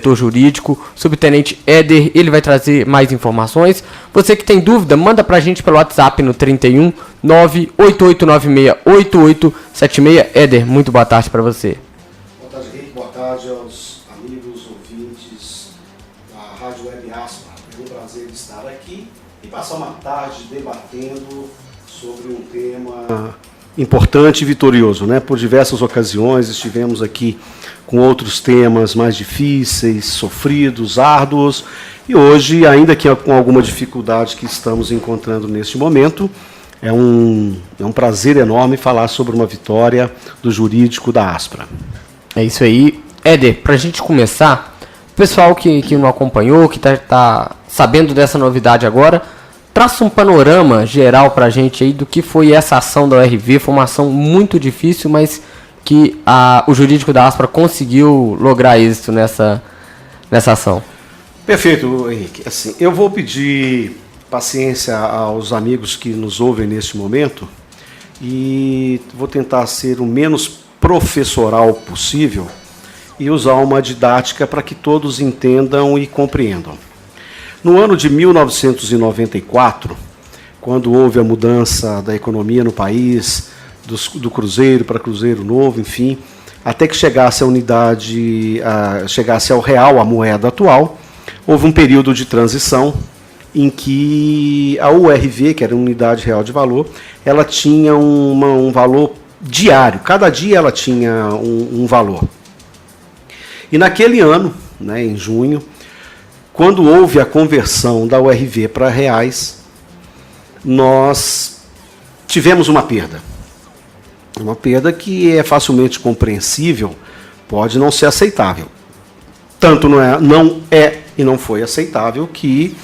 diretor jurídico, subtenente Éder, ele vai trazer mais informações. Você que tem dúvida, manda pra gente pelo WhatsApp no 31 988968876. Éder, muito boa tarde para você. Boa tarde, Henrique. Boa tarde aos amigos, ouvintes da Rádio Web Aspra. É um prazer estar aqui e passar uma tarde debatendo sobre um tema importante e vitorioso, né? Por diversas ocasiões estivemos aqui com outros temas mais difíceis, sofridos, árduos, e hoje, ainda que com alguma dificuldade que estamos encontrando neste momento, é um prazer enorme falar sobre uma vitória do jurídico da Aspra. É isso aí. Éder, para a gente começar, o pessoal que não acompanhou, que está sabendo dessa novidade agora, traça um panorama geral para a gente aí do que foi essa ação da ORV. Foi uma ação muito difícil, mas que o jurídico da Aspra conseguiu lograr êxito nessa ação. Perfeito, Henrique. Assim, eu vou pedir paciência aos amigos que nos ouvem neste momento e vou tentar ser o menos professoral possível e usar uma didática para que todos entendam e compreendam. No ano de 1994, quando houve a mudança da economia no país, do Cruzeiro para Cruzeiro Novo, enfim, até que chegasse a unidade, chegasse ao real, a moeda atual, houve um período de transição em que a URV, que era a Unidade Real de Valor, ela tinha um valor diário, cada dia ela tinha um valor. E naquele ano, né, em junho, quando houve a conversão da URV para reais, nós tivemos uma perda. Uma perda que é facilmente compreensível, pode não ser aceitável. Tanto não é e não foi aceitável que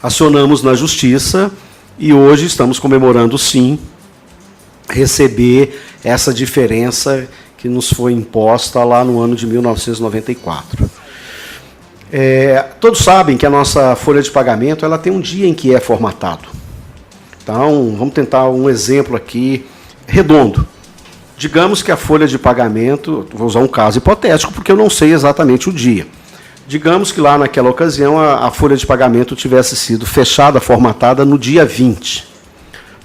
acionamos na justiça e hoje estamos comemorando, sim, receber essa diferença que nos foi imposta lá no ano de 1994. Todos sabem que a nossa folha de pagamento ela tem um dia em que é formatado. Então, vamos tentar um exemplo aqui redondo. Digamos que a folha de pagamento, vou usar um caso hipotético porque eu não sei exatamente o dia. Digamos que lá naquela ocasião a folha de pagamento tivesse sido fechada, formatada no dia 20.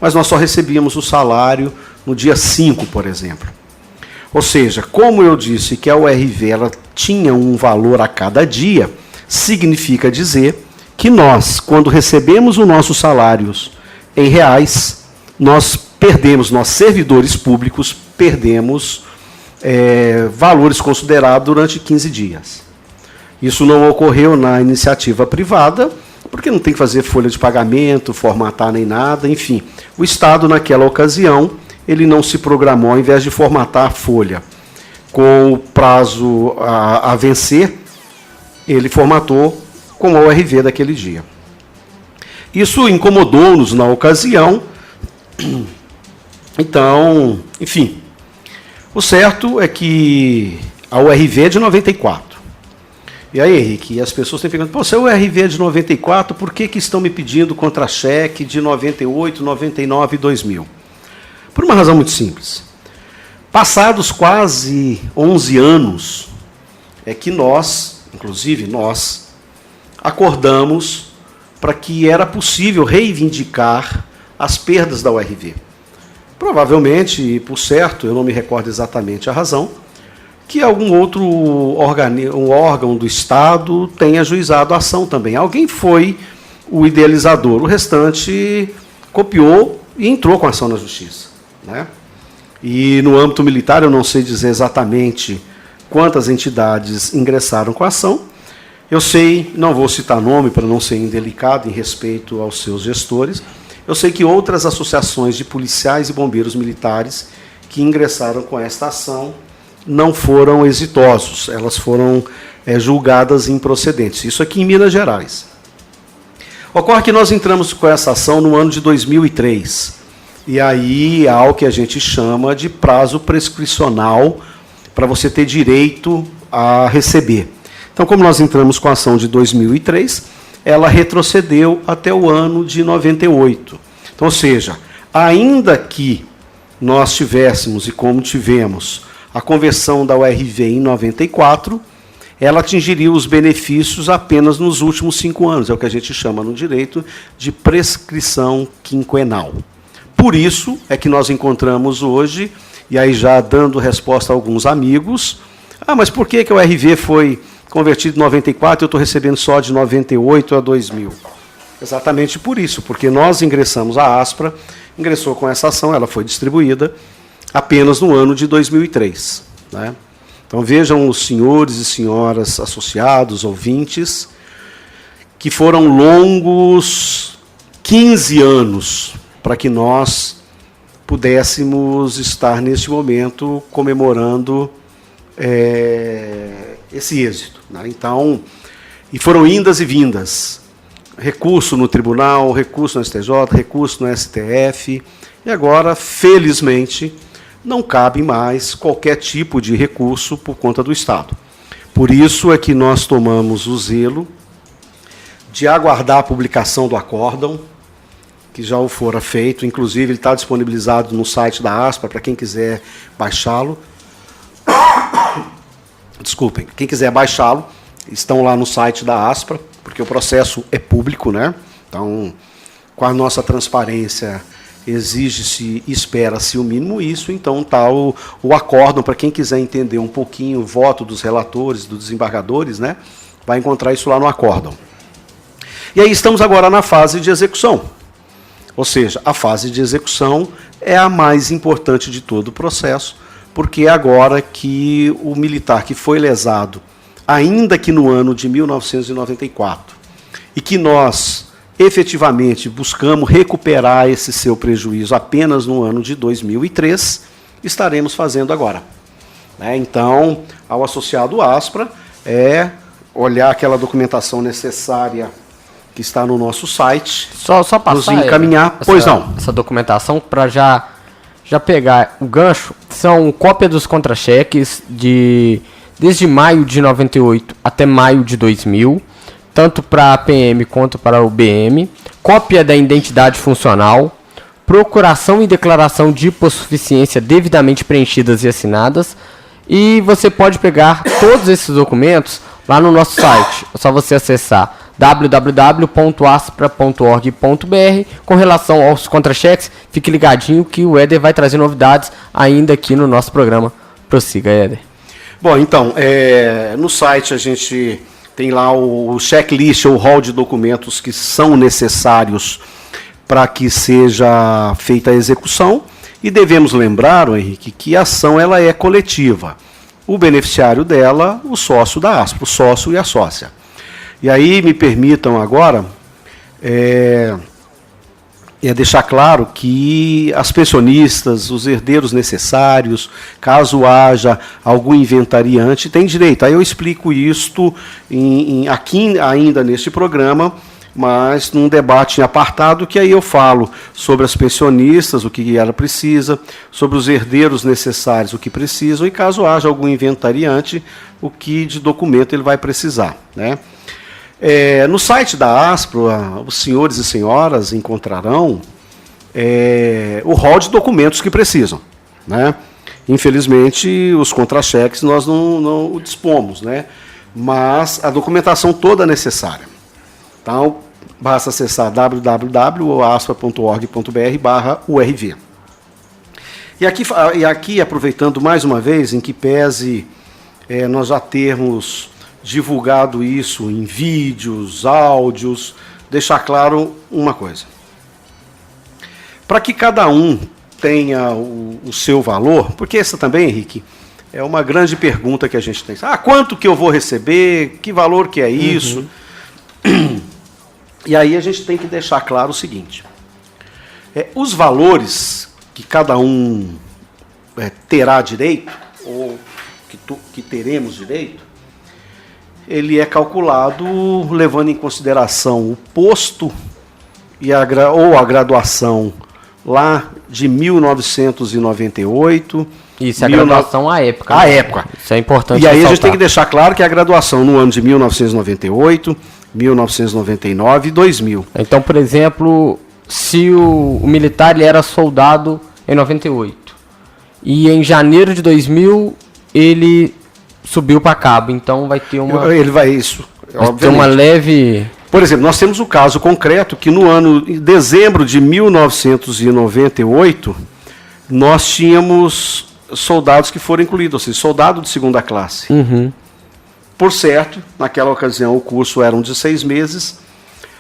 Mas nós só recebíamos o salário no dia 5, por exemplo. Ou seja, como eu disse que a URV ela tinha um valor a cada dia, significa dizer que nós, quando recebemos os nossos salários em reais, nós servidores públicos, perdemos valores considerados durante 15 dias. Isso não ocorreu na iniciativa privada, porque não tem que fazer folha de pagamento, formatar nem nada, enfim. O Estado, naquela ocasião, ele não se programou, ao invés de formatar a folha com o prazo a vencer, ele formatou com a ORV daquele dia. Isso incomodou-nos na ocasião. Então, enfim, o certo é que a URV é de 94. E aí, Henrique, as pessoas têm perguntado, se a URV é de 94, por que estão me pedindo contra-cheque de 98, 99 e 2000? Por uma razão muito simples. Passados quase 11 anos, é que nós, inclusive nós, acordamos para que era possível reivindicar as perdas da URV. Provavelmente, e por certo, eu não me recordo exatamente a razão, que algum outro órgão do Estado tenha ajuizado a ação também. Alguém foi o idealizador, o restante copiou e entrou com a ação na Justiça, né? E no âmbito militar, eu não sei dizer exatamente quantas entidades ingressaram com a ação. Eu sei, não vou citar nome para não ser indelicado em respeito aos seus gestores, eu sei que outras associações de policiais e bombeiros militares que ingressaram com esta ação não foram exitosos, elas foram julgadas improcedentes. Isso aqui em Minas Gerais. Ocorre que nós entramos com essa ação no ano de 2003, e aí há o que a gente chama de prazo prescricional para você ter direito a receber. Então, como nós entramos com a ação de 2003, ela retrocedeu até o ano de 98. Então, ou seja, ainda que nós tivéssemos, e como tivemos, a conversão da URV em 94, ela atingiria os benefícios apenas nos últimos 5 anos. É o que a gente chama no direito de prescrição quinquenal. Por isso é que nós encontramos hoje, e aí já dando resposta a alguns amigos, mas por que o RV foi convertido em 94 e eu estou recebendo só de 98 a 2000? Exatamente por isso, porque nós ingressamos, a Aspra ingressou com essa ação, ela foi distribuída apenas no ano de 2003. Né? Então vejam os senhores e senhoras associados, ouvintes, que foram longos 15 anos para que nós pudéssemos estar neste momento comemorando esse êxito. Né? Então, e foram indas e vindas. Recurso no tribunal, recurso no STJ, recurso no STF, e agora, felizmente, não cabe mais qualquer tipo de recurso por conta do Estado. Por isso é que nós tomamos o zelo de aguardar a publicação do acórdão, que já o fora feito, inclusive ele está disponibilizado no site da Aspra, para quem quiser baixá-lo. Desculpem, quem quiser baixá-lo, estão lá no site da Aspra, porque o processo é público, né? Então, com a nossa transparência, exige-se, espera-se o mínimo isso, então está o acórdão, para quem quiser entender um pouquinho o voto dos relatores, dos desembargadores, né? Vai encontrar isso lá no acórdão. E aí estamos agora na fase de execução. Ou seja, a fase de execução é a mais importante de todo o processo, porque é agora que o militar que foi lesado, ainda que no ano de 1994, e que nós efetivamente buscamos recuperar esse seu prejuízo apenas no ano de 2003, estaremos fazendo agora. Então, ao associado Aspra, olhar aquela documentação necessária que está no nosso site, só passar, nos encaminhar. Pois não. Essa documentação, para já pegar o gancho, são cópia dos contra-cheques desde maio de 98 até maio de 2000, tanto para a PM quanto para o BM, cópia da identidade funcional, procuração e declaração de hipossuficiência devidamente preenchidas e assinadas, e você pode pegar todos esses documentos lá no nosso site. É só você acessar www.aspra.org.br. Com relação aos contra-cheques, fique ligadinho que o Éder vai trazer novidades ainda aqui no nosso programa. Prossiga, Éder. Bom, então, no site a gente tem lá o checklist, ou hall de documentos que são necessários para que seja feita a execução. E devemos lembrar, Henrique, que a ação ela é coletiva. O beneficiário dela, o sócio da Aspra, o sócio e a sócia. E aí me permitam agora deixar claro que as pensionistas, os herdeiros necessários, caso haja algum inventariante, têm direito. Aí eu explico isto aqui ainda neste programa, mas num debate em apartado, que aí eu falo sobre as pensionistas, o que ela precisa, sobre os herdeiros necessários, o que precisam, e caso haja algum inventariante, o que de documento ele vai precisar, né? No site da Aspra, os senhores e senhoras encontrarão o rol de documentos que precisam, né? Infelizmente, os contra-cheques nós não o dispomos, né? Mas a documentação toda necessária. Então, basta acessar www.aspra.org.br/URV. E aqui, aproveitando mais uma vez, em que pese nós já termos divulgado isso em vídeos, áudios, deixar claro uma coisa. Para que cada um tenha o seu valor, porque essa também, Henrique, é uma grande pergunta que a gente tem. Quanto que eu vou receber? Que valor que é isso? E aí a gente tem que deixar claro o seguinte. Os valores que cada um terá direito, ou que teremos direito, ele é calculado levando em consideração o posto ou a graduação lá de 1998. Isso, a graduação à época. À época. Isso é importante. E aí a gente tem que deixar claro que a graduação no ano de 1998, 1999 e 2000. Então, por exemplo, se o militar ele era soldado em 98 e em janeiro de 2000 ele subiu para cabo, então vai ter uma... Ele vai isso, vai ter uma leve... Por exemplo, nós temos o caso concreto que em dezembro de 1998, nós tínhamos soldados que foram incluídos, ou seja, soldado de segunda classe. Uhum. Por certo, naquela ocasião o curso era de 6 meses.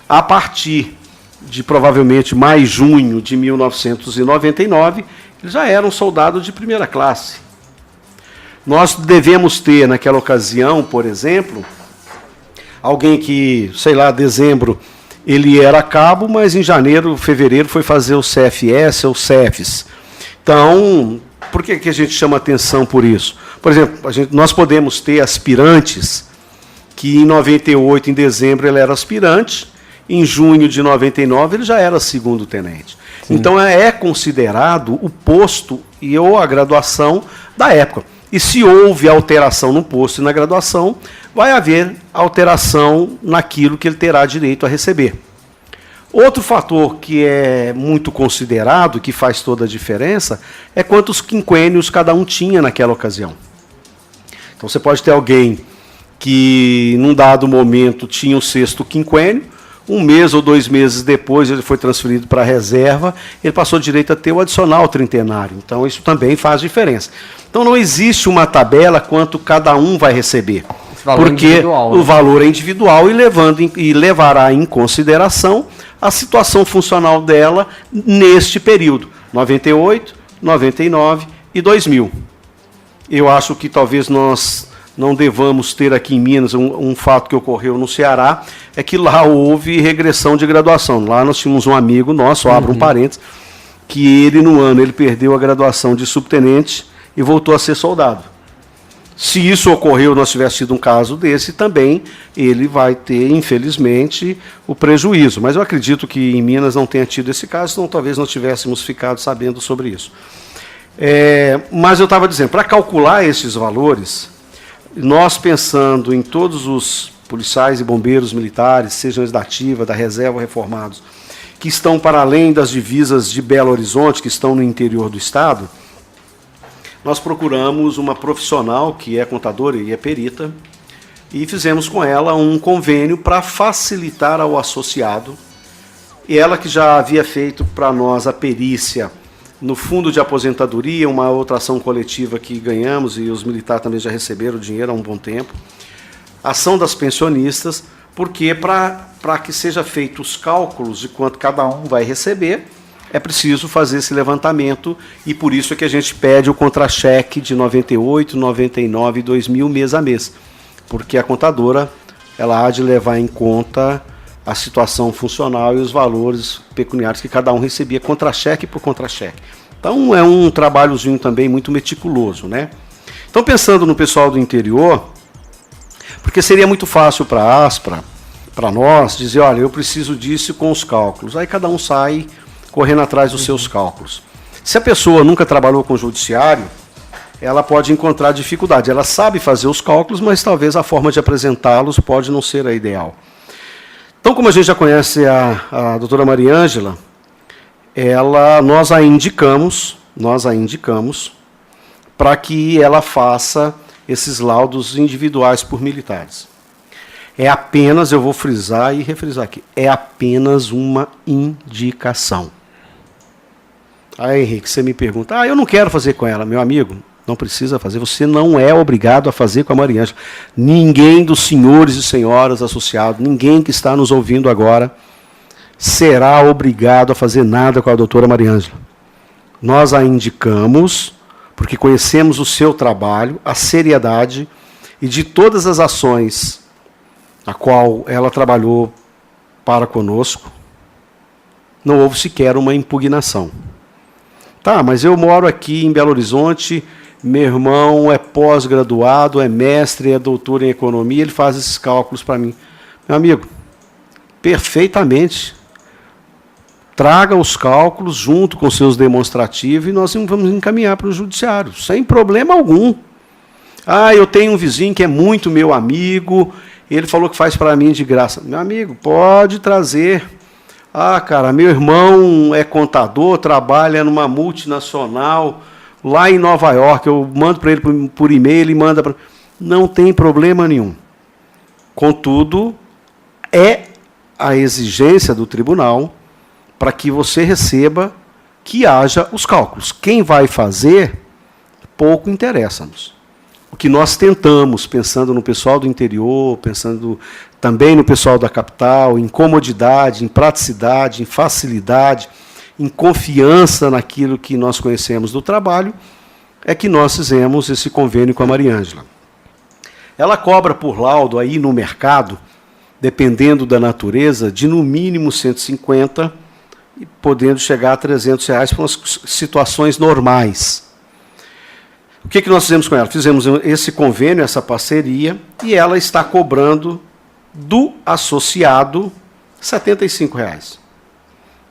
A partir de provavelmente maio, junho de 1999, eles já eram soldados de primeira classe. Nós devemos ter, naquela ocasião, por exemplo, alguém que, sei lá, dezembro, ele era cabo, mas em janeiro, fevereiro, foi fazer o CFS ou CEFES. Então, por que a gente chama atenção por isso? Por exemplo, nós podemos ter aspirantes que em 98, em dezembro, ele era aspirante, em junho de 99 ele já era segundo tenente. Sim. Então é considerado o posto ou a graduação da época. E se houve alteração no posto e na graduação, vai haver alteração naquilo que ele terá direito a receber. Outro fator que é muito considerado, que faz toda a diferença, é quantos quinquênios cada um tinha naquela ocasião. Então você pode ter alguém que, num dado momento, tinha o 6º quinquênio, 1 mês ou 2 meses depois ele foi transferido para a reserva, ele passou direito a ter o adicional trientenário. Então isso também faz diferença. Então não existe uma tabela quanto cada um vai receber, porque o valor é individual e levará em consideração a situação funcional dela neste período, 98, 99 e 2000. Eu acho que talvez nós não devamos ter aqui em Minas um fato que ocorreu no Ceará, é que lá houve regressão de graduação. Lá nós tínhamos um amigo nosso, abro um parênteses, que ele no ano ele perdeu a graduação de subtenente e voltou a ser soldado. Se isso ocorreu, nós tivéssemos tido um caso desse, também ele vai ter, infelizmente, o prejuízo. Mas eu acredito que em Minas não tenha tido esse caso, senão talvez nós tivéssemos ficado sabendo sobre isso. Mas eu estava dizendo, para calcular esses valores, nós pensando em todos os policiais e bombeiros militares, sejam eles da ativa, da reserva, reformados, que estão para além das divisas de Belo Horizonte, que estão no interior do estado, nós procuramos uma profissional que é contadora e é perita, e fizemos com ela um convênio para facilitar ao associado, e ela que já havia feito para nós a perícia no fundo de aposentadoria, uma outra ação coletiva que ganhamos, e os militares também já receberam dinheiro há um bom tempo, ação das pensionistas, porque para que seja feito os cálculos de quanto cada um vai receber, é preciso fazer esse levantamento, e por isso é que a gente pede o contra-cheque de 98, 99 e 2000 mês a mês, porque a contadora ela há de levar em conta a situação funcional e os valores pecuniários que cada um recebia, contra-cheque por contra-cheque. Então é um trabalhozinho também muito meticuloso, né? Então pensando no pessoal do interior, porque seria muito fácil para a Aspra, para nós, dizer, olha, eu preciso disso com os cálculos. Aí cada um sai correndo atrás dos seus cálculos. Se a pessoa nunca trabalhou com o judiciário, ela pode encontrar dificuldade. Ela sabe fazer os cálculos, mas talvez a forma de apresentá-los pode não ser a ideal. Então, como a gente já conhece a doutora Mariângela, nós a indicamos para que ela faça esses laudos individuais por militares. É apenas, eu vou frisar e refrisar aqui, é apenas uma indicação. Aí, Henrique, você me pergunta, eu não quero fazer com ela, meu amigo. Não precisa fazer, você não é obrigado a fazer com a Mariângela. Ninguém dos senhores e senhoras associados, ninguém que está nos ouvindo agora, será obrigado a fazer nada com a doutora Mariângela. Nós a indicamos, porque conhecemos o seu trabalho, a seriedade, e de todas as ações a qual ela trabalhou para conosco, não houve sequer uma impugnação. Tá, mas eu moro aqui em Belo Horizonte, meu irmão é pós-graduado, é mestre, é doutor em economia, ele faz esses cálculos para mim. Meu amigo, perfeitamente. Traga os cálculos junto com seus demonstrativos e nós vamos encaminhar para o judiciário, sem problema algum. Eu tenho um vizinho que é muito meu amigo, ele falou que faz para mim de graça. Meu amigo, pode trazer. Cara, meu irmão é contador, trabalha numa multinacional lá em Nova York, eu mando para ele por e-mail, ele manda para... não tem problema nenhum. Contudo, é a exigência do tribunal para que você receba, que haja os cálculos. Quem vai fazer, pouco interessa-nos. O que nós tentamos, pensando no pessoal do interior, pensando também no pessoal da capital, em comodidade, em praticidade, em facilidade, em confiança naquilo que nós conhecemos do trabalho, é que nós fizemos esse convênio com a Mariângela. Ela cobra por laudo aí no mercado, dependendo da natureza, de no mínimo 150, e podendo chegar a R$300 para umas situações normais. O que nós fizemos com ela? Fizemos esse convênio, essa parceria, e ela está cobrando do associado R$75.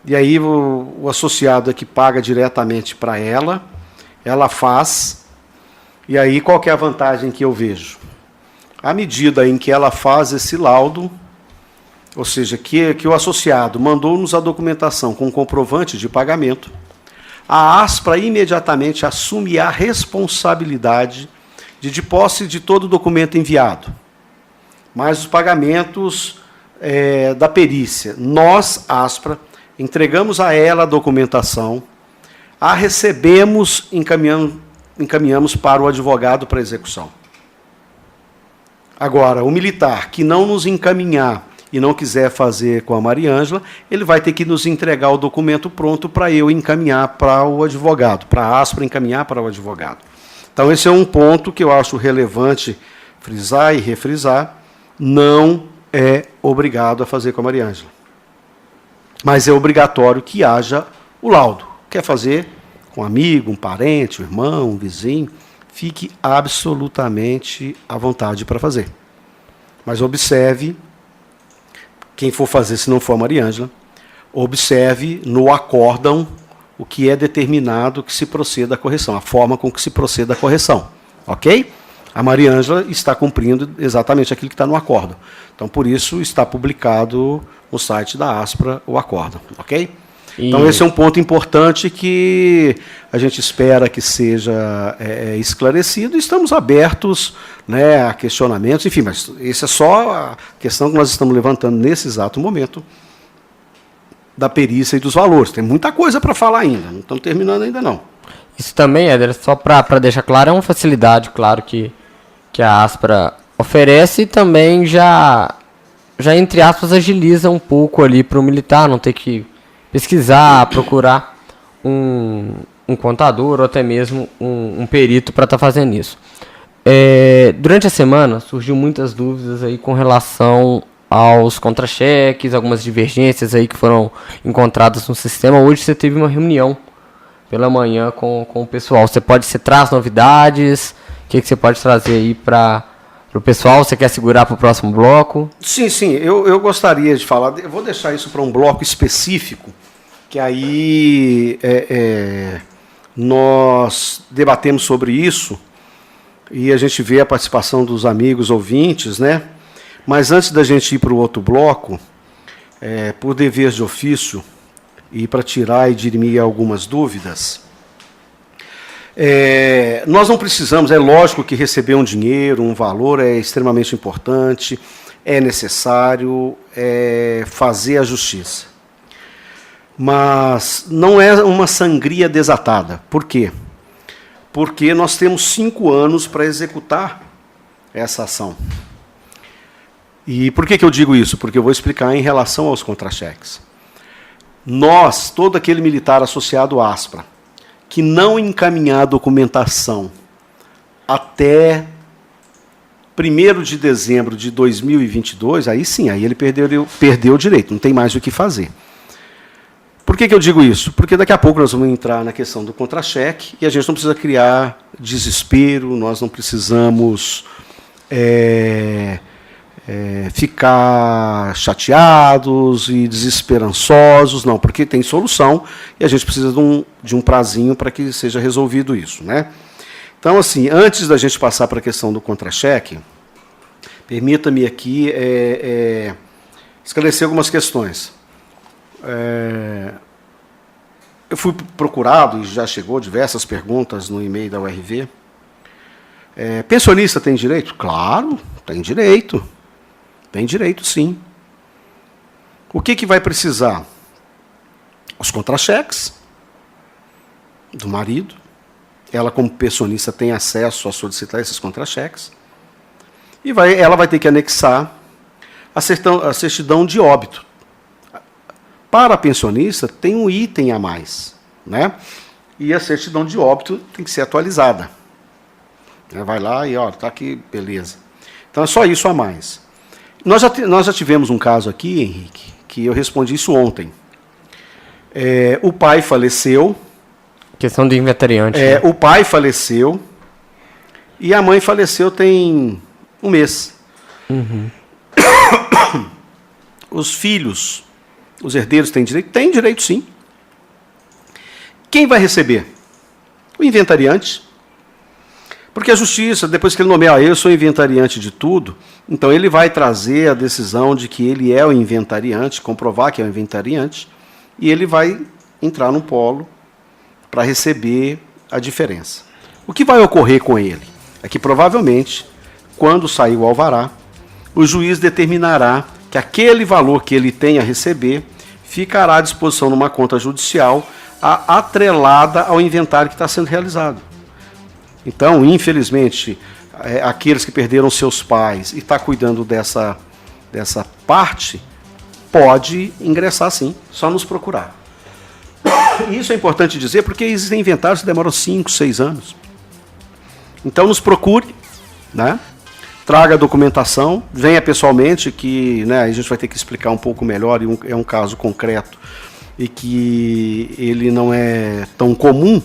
E aí o associado é que paga diretamente para ela faz, e aí qual que é a vantagem que eu vejo? À medida em que ela faz esse laudo, ou seja, que o associado mandou-nos a documentação com comprovante de pagamento, a ASPRA imediatamente assume a responsabilidade de posse de todo o documento enviado, mais os pagamentos da perícia. Nós, ASPRA, entregamos a ela a documentação, a recebemos, encaminhamos para o advogado para execução. Agora, o militar que não nos encaminhar e não quiser fazer com a Mariângela, ele vai ter que nos entregar o documento pronto para eu encaminhar para o advogado, para a ASPRA encaminhar para o advogado. Então, esse é um ponto que eu acho relevante frisar e refrisar. Não é obrigado a fazer com a Mariângela. Mas é obrigatório que haja o laudo. Quer fazer com um amigo, um parente, um irmão, um vizinho, fique absolutamente à vontade para fazer. Mas observe, quem for fazer, se não for a Mariângela, observe no acórdão o que é determinado que se proceda à correção, a forma com que se proceda à correção. Ok? A Mariângela está cumprindo exatamente aquilo que está no acórdão. Então, por isso, está publicado no site da ASPRA o acórdão. Ok? Então, esse é um ponto importante que a gente espera que seja esclarecido. Estamos abertos, né, a questionamentos, enfim, mas essa é só a questão que nós estamos levantando nesse exato momento da perícia e dos valores. Tem muita coisa para falar ainda, não estamos terminando ainda não. Isso também, Éder, só para deixar claro, é uma facilidade, claro, que a ASPRA oferece e também já, entre aspas, agiliza um pouco ali para o militar não ter que pesquisar, procurar um contador ou até mesmo um perito para estar fazendo isso. Durante a semana surgiu muitas dúvidas aí com relação aos contra-cheques, algumas divergências aí que foram encontradas no sistema. Hoje você teve uma reunião pela manhã com o pessoal. Você traz novidades? O que você pode trazer aí para o pessoal? Você quer segurar para o próximo bloco? Sim, eu gostaria de falar. Eu vou deixar isso para um bloco específico, que aí nós debatemos sobre isso e a gente vê a participação dos amigos ouvintes, né? Mas antes da gente ir para o outro bloco, por dever de ofício e para tirar e dirimir algumas dúvidas, nós não precisamos, é lógico que receber um dinheiro, um valor é extremamente importante, é necessário fazer a justiça. Mas não é uma sangria desatada. Por quê? Porque nós temos 5 anos para executar essa ação. E por que eu digo isso? Porque eu vou explicar em relação aos contra-cheques. Nós, todo aquele militar associado à ASPRA, que não encaminhar a documentação até 1º de dezembro de 2022, aí sim, aí ele perdeu o direito, não tem mais o que fazer. Por que eu digo isso? Porque daqui a pouco nós vamos entrar na questão do contra-cheque e a gente não precisa criar desespero, nós não precisamos ficar chateados e desesperançosos, não, porque tem solução e a gente precisa de um prazinho para que seja resolvido isso, né? Então, assim, antes da gente passar para a questão do contra-cheque, permita-me aqui esclarecer algumas questões. Eu fui procurado, e já chegou diversas perguntas no e-mail da URV, Pensionista tem direito? Claro, tem direito. Tem direito, sim. O que vai precisar? Os contra-cheques do marido. Ela, como pensionista, tem acesso a solicitar esses contra-cheques. E ela vai ter que anexar a certidão de óbito. Para a pensionista, tem um item a mais, né? E a certidão de óbito tem que ser atualizada. Vai lá e, ó, tá aqui, beleza. Então, é só isso a mais. Nós já tivemos um caso aqui, Henrique, que eu respondi isso ontem. O pai faleceu. Questão do inventariante. Né? O pai faleceu e a mãe faleceu tem um mês. Uhum. Os filhos, os herdeiros têm direito? Tem direito, sim. Quem vai receber? O inventariante. Porque a justiça, depois que ele nomear, eu sou inventariante de tudo, então ele vai trazer a decisão de que ele é o inventariante, comprovar que é o inventariante, e ele vai entrar no polo para receber a diferença. O que vai ocorrer com ele? É que provavelmente, quando sair o alvará, o juiz determinará que aquele valor que ele tem a receber ficará à disposição numa conta judicial atrelada ao inventário que está sendo realizado. Então, infelizmente, aqueles que perderam seus pais e estão cuidando dessa parte, pode ingressar sim, só nos procurar. Isso é importante dizer porque existem inventários que demoram 5, 6 anos. Então, nos procure, né? Traga a documentação, venha pessoalmente, que, né, a gente vai ter que explicar um pouco melhor, e é um caso concreto e que ele não é tão comum.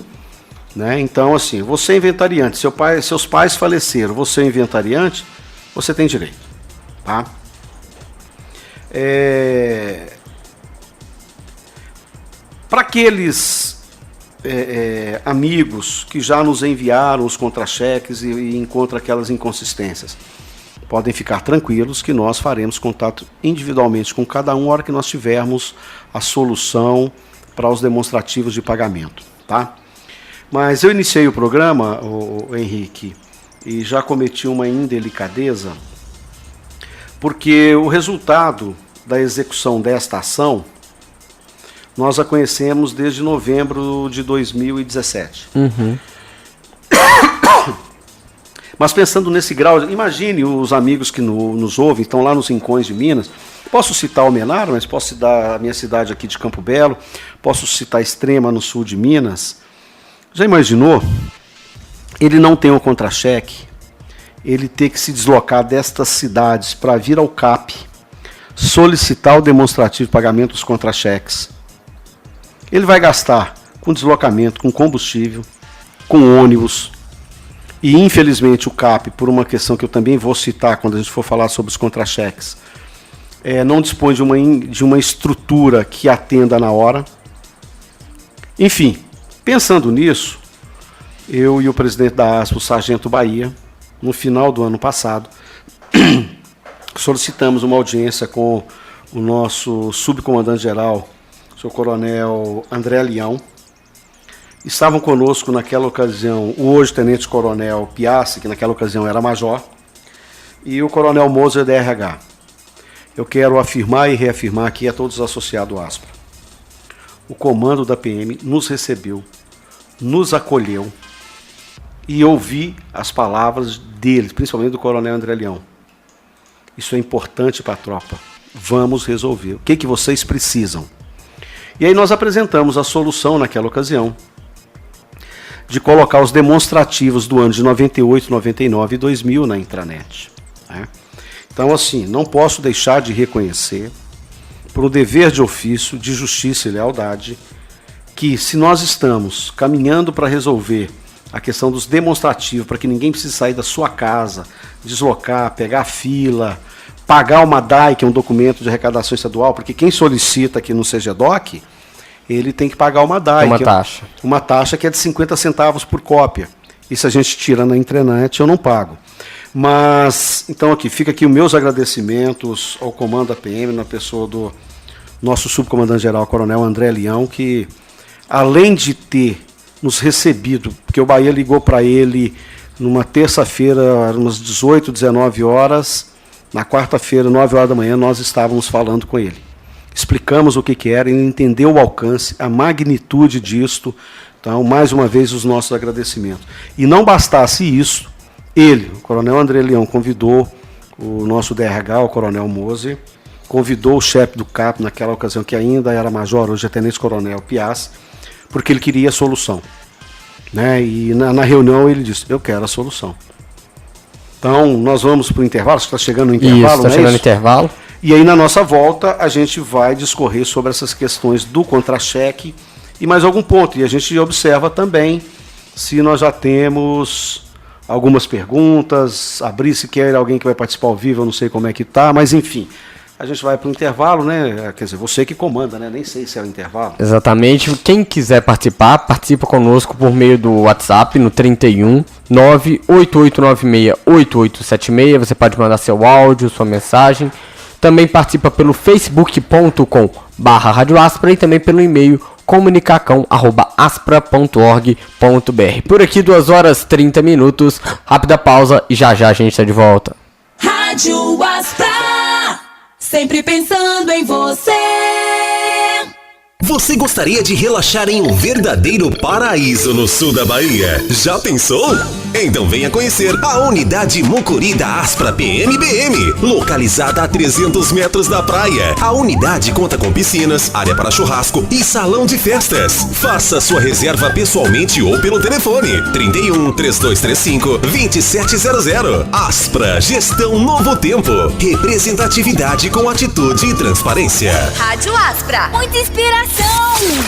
Né? Então, assim, você é inventariante, seus pais faleceram, você é inventariante, você tem direito. Tá? Para aqueles amigos que já nos enviaram os contra-cheques e encontram aquelas inconsistências, podem ficar tranquilos que nós faremos contato individualmente com cada um na hora que nós tivermos a solução para os demonstrativos de pagamento. Tá? Mas eu iniciei o programa, o Henrique, e já cometi uma indelicadeza, porque o resultado da execução desta ação, nós a conhecemos desde novembro de 2017. Uhum. Mas pensando nesse grau, imagine os amigos que nos ouvem, estão lá nos rincões de Minas. Posso citar Almenara, mas posso citar a minha cidade aqui de Campo Belo, posso citar Extrema, no sul de Minas. Já imaginou ele não tem um contra-cheque, ele ter que se deslocar destas cidades para vir ao CAP, solicitar o demonstrativo de pagamento dos contra-cheques? Ele vai gastar com deslocamento, com combustível, com ônibus, e infelizmente o CAP, por uma questão que eu também vou citar quando a gente for falar sobre os contra-cheques, não dispõe de uma estrutura que atenda na hora. Enfim, pensando nisso, eu e o presidente da ASP, o Sargento Bahia, no final do ano passado, solicitamos uma audiência com o nosso subcomandante-geral, o seu coronel André Leão. Estavam conosco naquela ocasião o hoje tenente-coronel Piassi, que naquela ocasião era major, e o coronel Moser da RH. Eu quero afirmar e reafirmar aqui a todos os associados à ASPRA. O comando da PM nos recebeu, nos acolheu e ouvi as palavras deles, principalmente do coronel André Leão. Isso é importante para a tropa. Vamos resolver. O que vocês precisam? E aí nós apresentamos a solução naquela ocasião de colocar os demonstrativos do ano de 98, 99 e 2000 na intranet. Né? Então, assim, não posso deixar de reconhecer, por um dever de ofício, de justiça e lealdade, que se nós estamos caminhando para resolver a questão dos demonstrativos, para que ninguém precise sair da sua casa, deslocar, pegar fila, pagar uma DAI, que é um documento de arrecadação estadual, porque quem solicita aqui no CGDOC, ele tem que pagar uma DAI. Uma taxa. Uma taxa que é de 50 centavos por cópia. E se a gente tira na intranet, eu não pago. Mas, então fica aqui os meus agradecimentos ao comando da PM, na pessoa do nosso subcomandante-geral, coronel André Leão, que além de ter nos recebido, porque o Bahia ligou para ele numa terça-feira, umas 18, 19 horas, na quarta-feira, 9 horas da manhã, nós estávamos falando com ele. Explicamos o que era, ele entendeu o alcance, a magnitude disto. Então, mais uma vez, os nossos agradecimentos. E não bastasse isso, ele, o Coronel André Leão, convidou o nosso DRH, o Coronel Moser, convidou o chefe do CAP, naquela ocasião, que ainda era major, hoje é tenente-coronel Piaz, porque ele queria a solução. Né? E na reunião ele disse, eu quero a solução. Então, nós vamos para o intervalo, está chegando no intervalo, isso, está chegando no intervalo. E aí, na nossa volta, a gente vai discorrer sobre essas questões do contra-cheque e mais algum ponto. E a gente observa também se nós já temos algumas perguntas, abrir se quer alguém que vai participar ao vivo, eu não sei como é que está, mas enfim, a gente vai para o intervalo, né? Quer dizer, você que comanda, né? Nem sei se é o intervalo. Exatamente. Quem quiser participar, participa conosco por meio do WhatsApp no 31 988968876. Você pode mandar seu áudio, sua mensagem. Também participa pelo facebook.com/Rádio Aspra e também pelo e-mail comunicacão@aspra.org.br. Por aqui 2 horas 30 minutos. Rápida pausa e já a gente está de volta. Rádio Aspra, sempre pensando em você. Você gostaria de relaxar em um verdadeiro paraíso no sul da Bahia? Já pensou? Então venha conhecer a unidade Mucuri da Aspra PMBM, localizada a 300 metros da praia. A unidade conta com piscinas, área para churrasco e salão de festas. Faça sua reserva pessoalmente ou pelo telefone 31 3235 2700. Aspra, gestão Novo Tempo. Representatividade com atitude e transparência. Rádio Aspra, muita inspiração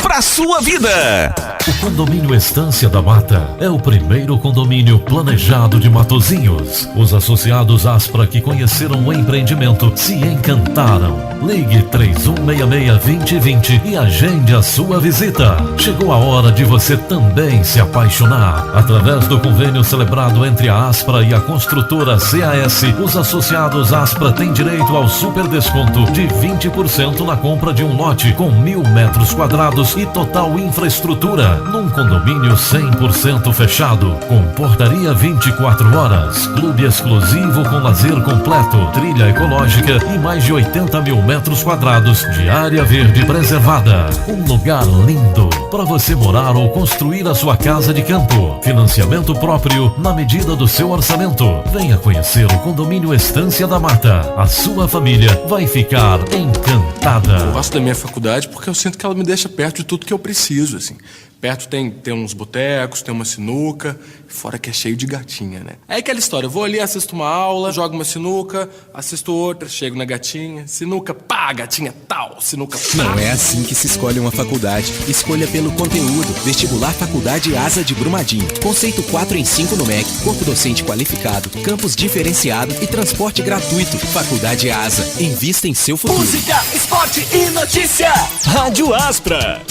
pra sua vida. O condomínio Estância da Mata é o primeiro condomínio planejado de Matozinhos. Os associados Aspra que conheceram o empreendimento se encantaram. Ligue 3166-2020 e agende a sua visita. Chegou a hora de você também se apaixonar. Através do convênio celebrado entre a Aspra e a construtora CAS, os associados Aspra têm direito ao super desconto de 20% na compra de um lote com 1.000 metros quadrados e total infraestrutura, num condomínio 100% fechado, com portaria 24 horas, clube exclusivo com lazer completo, trilha ecológica e mais de 80.000 metros quadrados de área verde preservada. Um lugar lindo para você morar ou construir a sua casa de campo. Financiamento próprio na medida do seu orçamento. Venha conhecer o condomínio Estância da Mata. A sua família vai ficar encantada. Eu gosto da minha faculdade porque eu sinto que ela me deixa perto de tudo que eu preciso, assim. Perto tem uns botecos, tem uma sinuca, fora que é cheio de gatinha, né? É aquela história, eu vou ali, assisto uma aula, jogo uma sinuca, assisto outra, chego na gatinha, sinuca, pá, gatinha tal, sinuca, pá. Não é assim que se escolhe uma faculdade. Escolha pelo conteúdo. Vestibular Faculdade Asa de Brumadinho. Conceito 4 em 5 no MEC, corpo docente qualificado, campus diferenciado e transporte gratuito. Faculdade Asa, invista em seu futuro. Música, esporte e notícia. Rádio Aspra.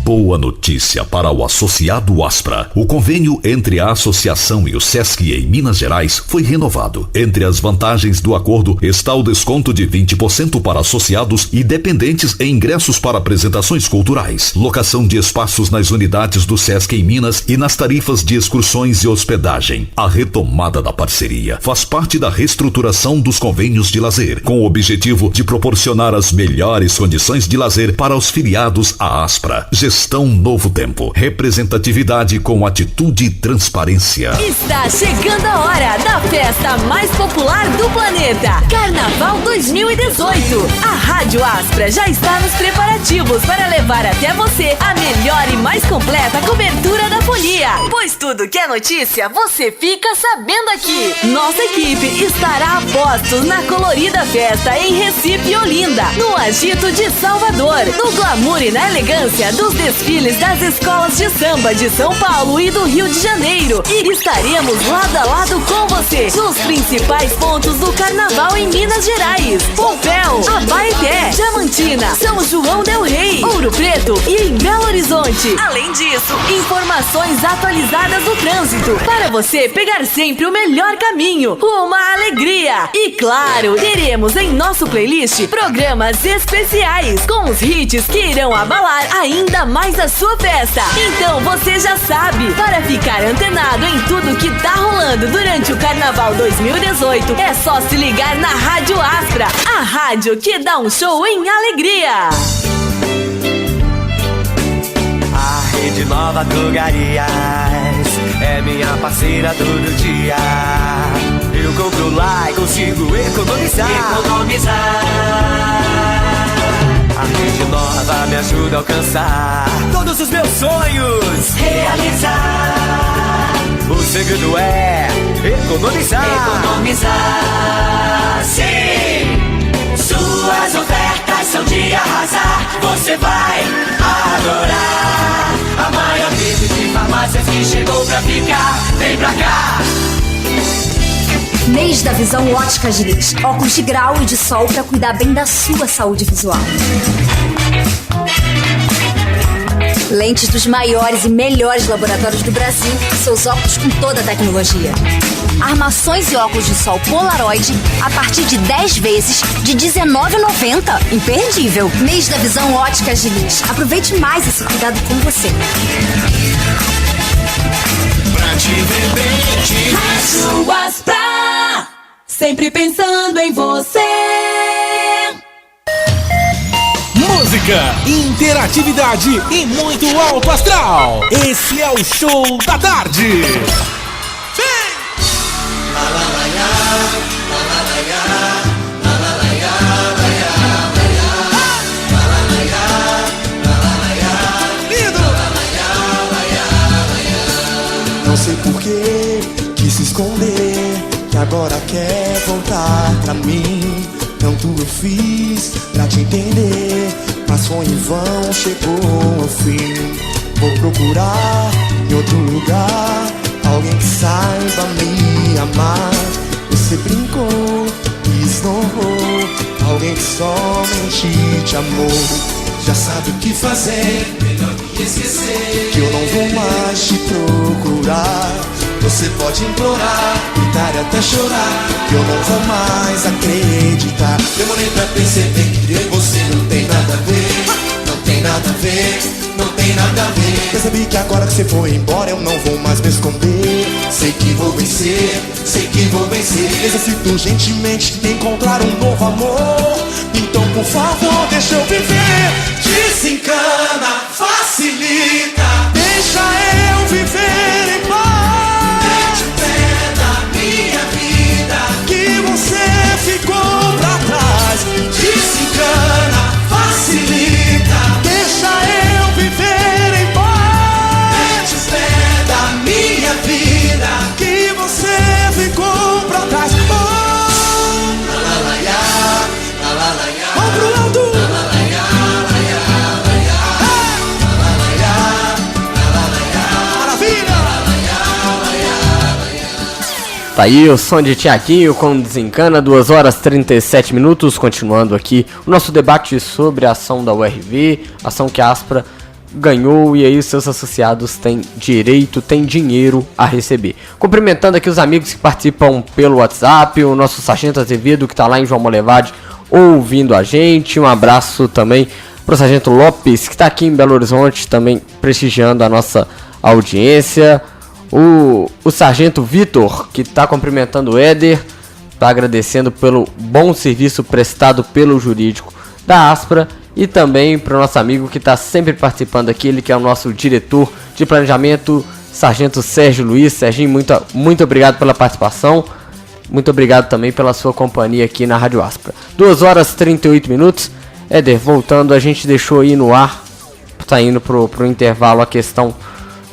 Boa notícia para o associado Aspra. O convênio entre a associação e o SESC em Minas Gerais foi renovado. Entre as vantagens do acordo está o desconto de 20% para associados e dependentes em ingressos para apresentações culturais, locação de espaços nas unidades do SESC em Minas e nas tarifas de excursões e hospedagem. A retomada da parceria faz parte da reestruturação dos convênios de lazer, com o objetivo de proporcionar as melhores condições de lazer para os filiados à Aspra. Gestão Novo Tempo. Representatividade com atitude e transparência. Está chegando a hora da festa mais popular do planeta, Carnaval 2018. A Rádio Aspra já está nos preparativos para levar até você a melhor e mais completa cobertura da folia. Pois tudo que é notícia, você fica sabendo aqui. Nossa equipe estará a postos na colorida festa em Recife e Olinda, no Agito de Salvador, no glamour e na elegância dos desfiles das escolas de samba de São Paulo e do Rio de Janeiro. E estaremos lado a lado com você nos principais pontos do carnaval em Minas Gerais: Pompéu, Abaeté, Diamantina, São João del Rei, Ouro Preto e em Belo Horizonte. Além disso, informações atualizadas do trânsito para você pegar sempre o melhor caminho rumo à alegria. E claro, teremos em nosso playlist programas especiais com os hits que irão abalar ainda mais a sua festa. Então você já sabe, para ficar antenado em tudo que tá rolando durante o Carnaval 2018, é só se ligar na Rádio Aspra, a rádio que dá um show em alegria. A Rede Nova Drogarias é minha parceira todo dia. Eu compro lá e consigo economizar. A Rede Nova me ajuda a alcançar todos os meus sonhos, realizar. O segredo é economizar. Economizar, sim. Suas ofertas são de arrasar. Você vai adorar. A maior rede de farmácias que chegou pra ficar. Vem pra cá. Mês da Visão Ótica Diniz. Óculos de grau e de sol para cuidar bem da sua saúde visual. Lentes dos maiores e melhores laboratórios do Brasil. Seus óculos com toda a tecnologia. Armações e óculos de sol Polaroid a partir de 10 vezes de R$19,90. Imperdível. Mês da Visão Ótica Diniz. Aproveite mais esse cuidado com você. Pra te ver bem, te Rádio Aspra, sempre pensando em você. Música, interatividade e muito alto astral. Esse é o Show da Tarde. Não sei por que quis se esconder, que agora quer voltar pra mim. Tanto eu fiz pra te entender, mas foi em vão, chegou ao fim. Vou procurar em outro lugar alguém que saiba me amar. Você brincou e esnorrou, alguém que somente te amou. Já sabe o que fazer, melhor que esquecer, que eu não vou mais te procurar. Você pode implorar, gritar e até chorar, que eu não vou mais acreditar. Demorei pra perceber que eu e você não tem nada a ver. Não tem nada a ver, não tem nada a ver. Percebi que agora que você foi embora eu não vou mais me esconder. Sei que vou vencer, sei que vou vencer. Necessito urgentemente encontrar um novo amor. Então por favor deixa eu viver. Desencana, facilita, deixa eu viver em paz. Mete o pé na minha vida, que você ficou pra trás. Desencana, facilita, deixa eu viver em paz. Mete o pé da minha vida, que você ficou pra trás. Oh, la la la ya, la la la ya. Vamos pro alto. Tá aí o som de Tiaguinho com Desencana, 2 horas 37 minutos, continuando aqui o nosso debate sobre a ação da URV, ação que a Aspra ganhou e aí os seus associados têm direito, têm dinheiro a receber. Cumprimentando aqui os amigos que participam pelo WhatsApp, o nosso Sargento Azevedo que tá lá em João Molevade ouvindo a gente, um abraço também pro Sargento Lopes que tá aqui em Belo Horizonte também prestigiando a nossa audiência. O Sargento Vitor, que está cumprimentando o Éder, está agradecendo pelo bom serviço prestado pelo jurídico da Aspra. E também para o nosso amigo que está sempre participando aqui, ele que é o nosso diretor de planejamento, Sargento Sérgio Luiz. Serginho, muito obrigado pela participação. Muito obrigado também pela sua companhia aqui na Rádio Aspra. 2 horas 38 minutos. Éder, voltando, a gente deixou aí no ar, está indo pro intervalo a questão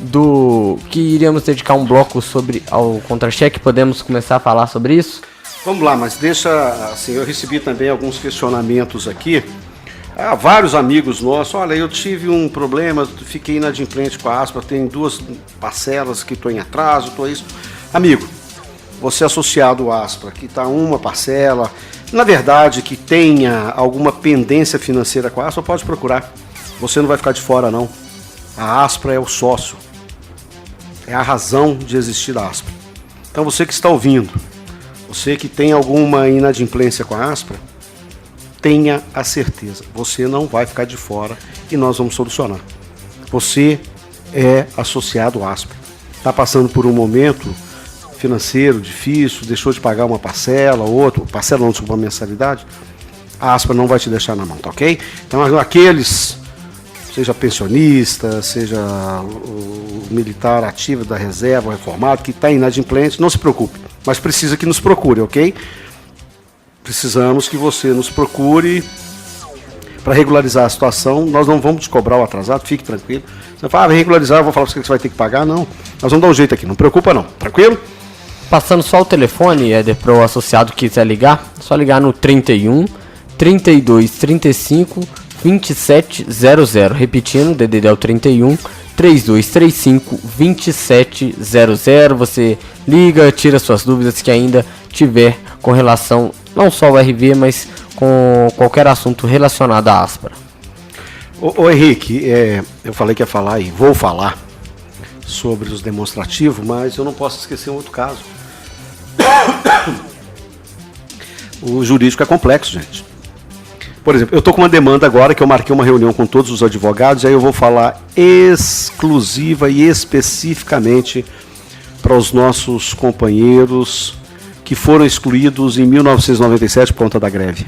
do que iríamos dedicar um bloco sobre ao contra-cheque. Podemos começar a falar sobre isso? Vamos lá, mas deixa assim, eu recebi também alguns questionamentos aqui. Vários amigos nossos, olha, eu tive um problema, fiquei inadimplente com a Aspra, tem 2 parcelas que estou em atraso, estou isso. Amigo, você é associado à Aspra, que está uma parcela, na verdade que tenha alguma pendência financeira com a Aspra, pode procurar. Você não vai ficar de fora não. A Aspra é o sócio. É a razão de existir da Aspra. Então você que está ouvindo, você que tem alguma inadimplência com a Aspra, tenha a certeza, você não vai ficar de fora e nós vamos solucionar. Você é associado ASPRA. Está passando por um momento financeiro difícil, deixou de pagar uma parcela, uma mensalidade, a ASPRA não vai te deixar na mão, tá ok? Então aqueles, seja pensionista, seja o militar ativo da reserva, o reformado, que está inadimplente, não se preocupe, mas precisa que nos procure, ok? Precisamos que você nos procure para regularizar a situação. Nós não vamos te cobrar o atrasado, fique tranquilo. Você fala, vai regularizar, eu vou falar para você que você vai ter que pagar, não. Nós vamos dar um jeito aqui, não preocupa não, tranquilo? Passando só o telefone, Éder, para o associado que quiser ligar, é só ligar no 31 32 35 2700. Repetindo, DDD é o 31 3235 2700. Você liga, tira suas dúvidas que ainda tiver com relação não só ao RV, mas com qualquer assunto relacionado à ASPRA. Ô Henrique, eu falei que ia falar e vou falar sobre os demonstrativos, mas eu não posso esquecer um outro caso. O jurídico é complexo, gente. Por exemplo, eu estou com uma demanda agora que eu marquei uma reunião com todos os advogados, e aí eu vou falar exclusiva e especificamente para os nossos companheiros que foram excluídos em 1997 por conta da greve.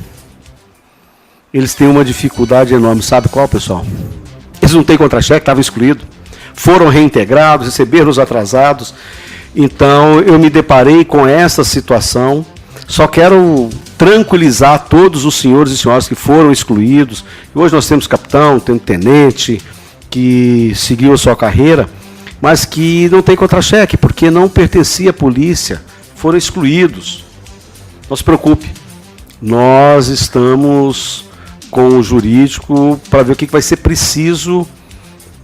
Eles têm uma dificuldade enorme, sabe qual, pessoal? Eles não têm contra-cheque, estavam excluídos. Foram reintegrados, receberam os atrasados. Então, eu me deparei com essa situação. Só quero tranquilizar todos os senhores e senhoras que foram excluídos. Hoje nós temos capitão, temos tenente, que seguiu a sua carreira, mas que não tem contra-cheque, porque não pertencia à polícia, foram excluídos. Não se preocupe. Nós estamos com o jurídico para ver o que vai ser preciso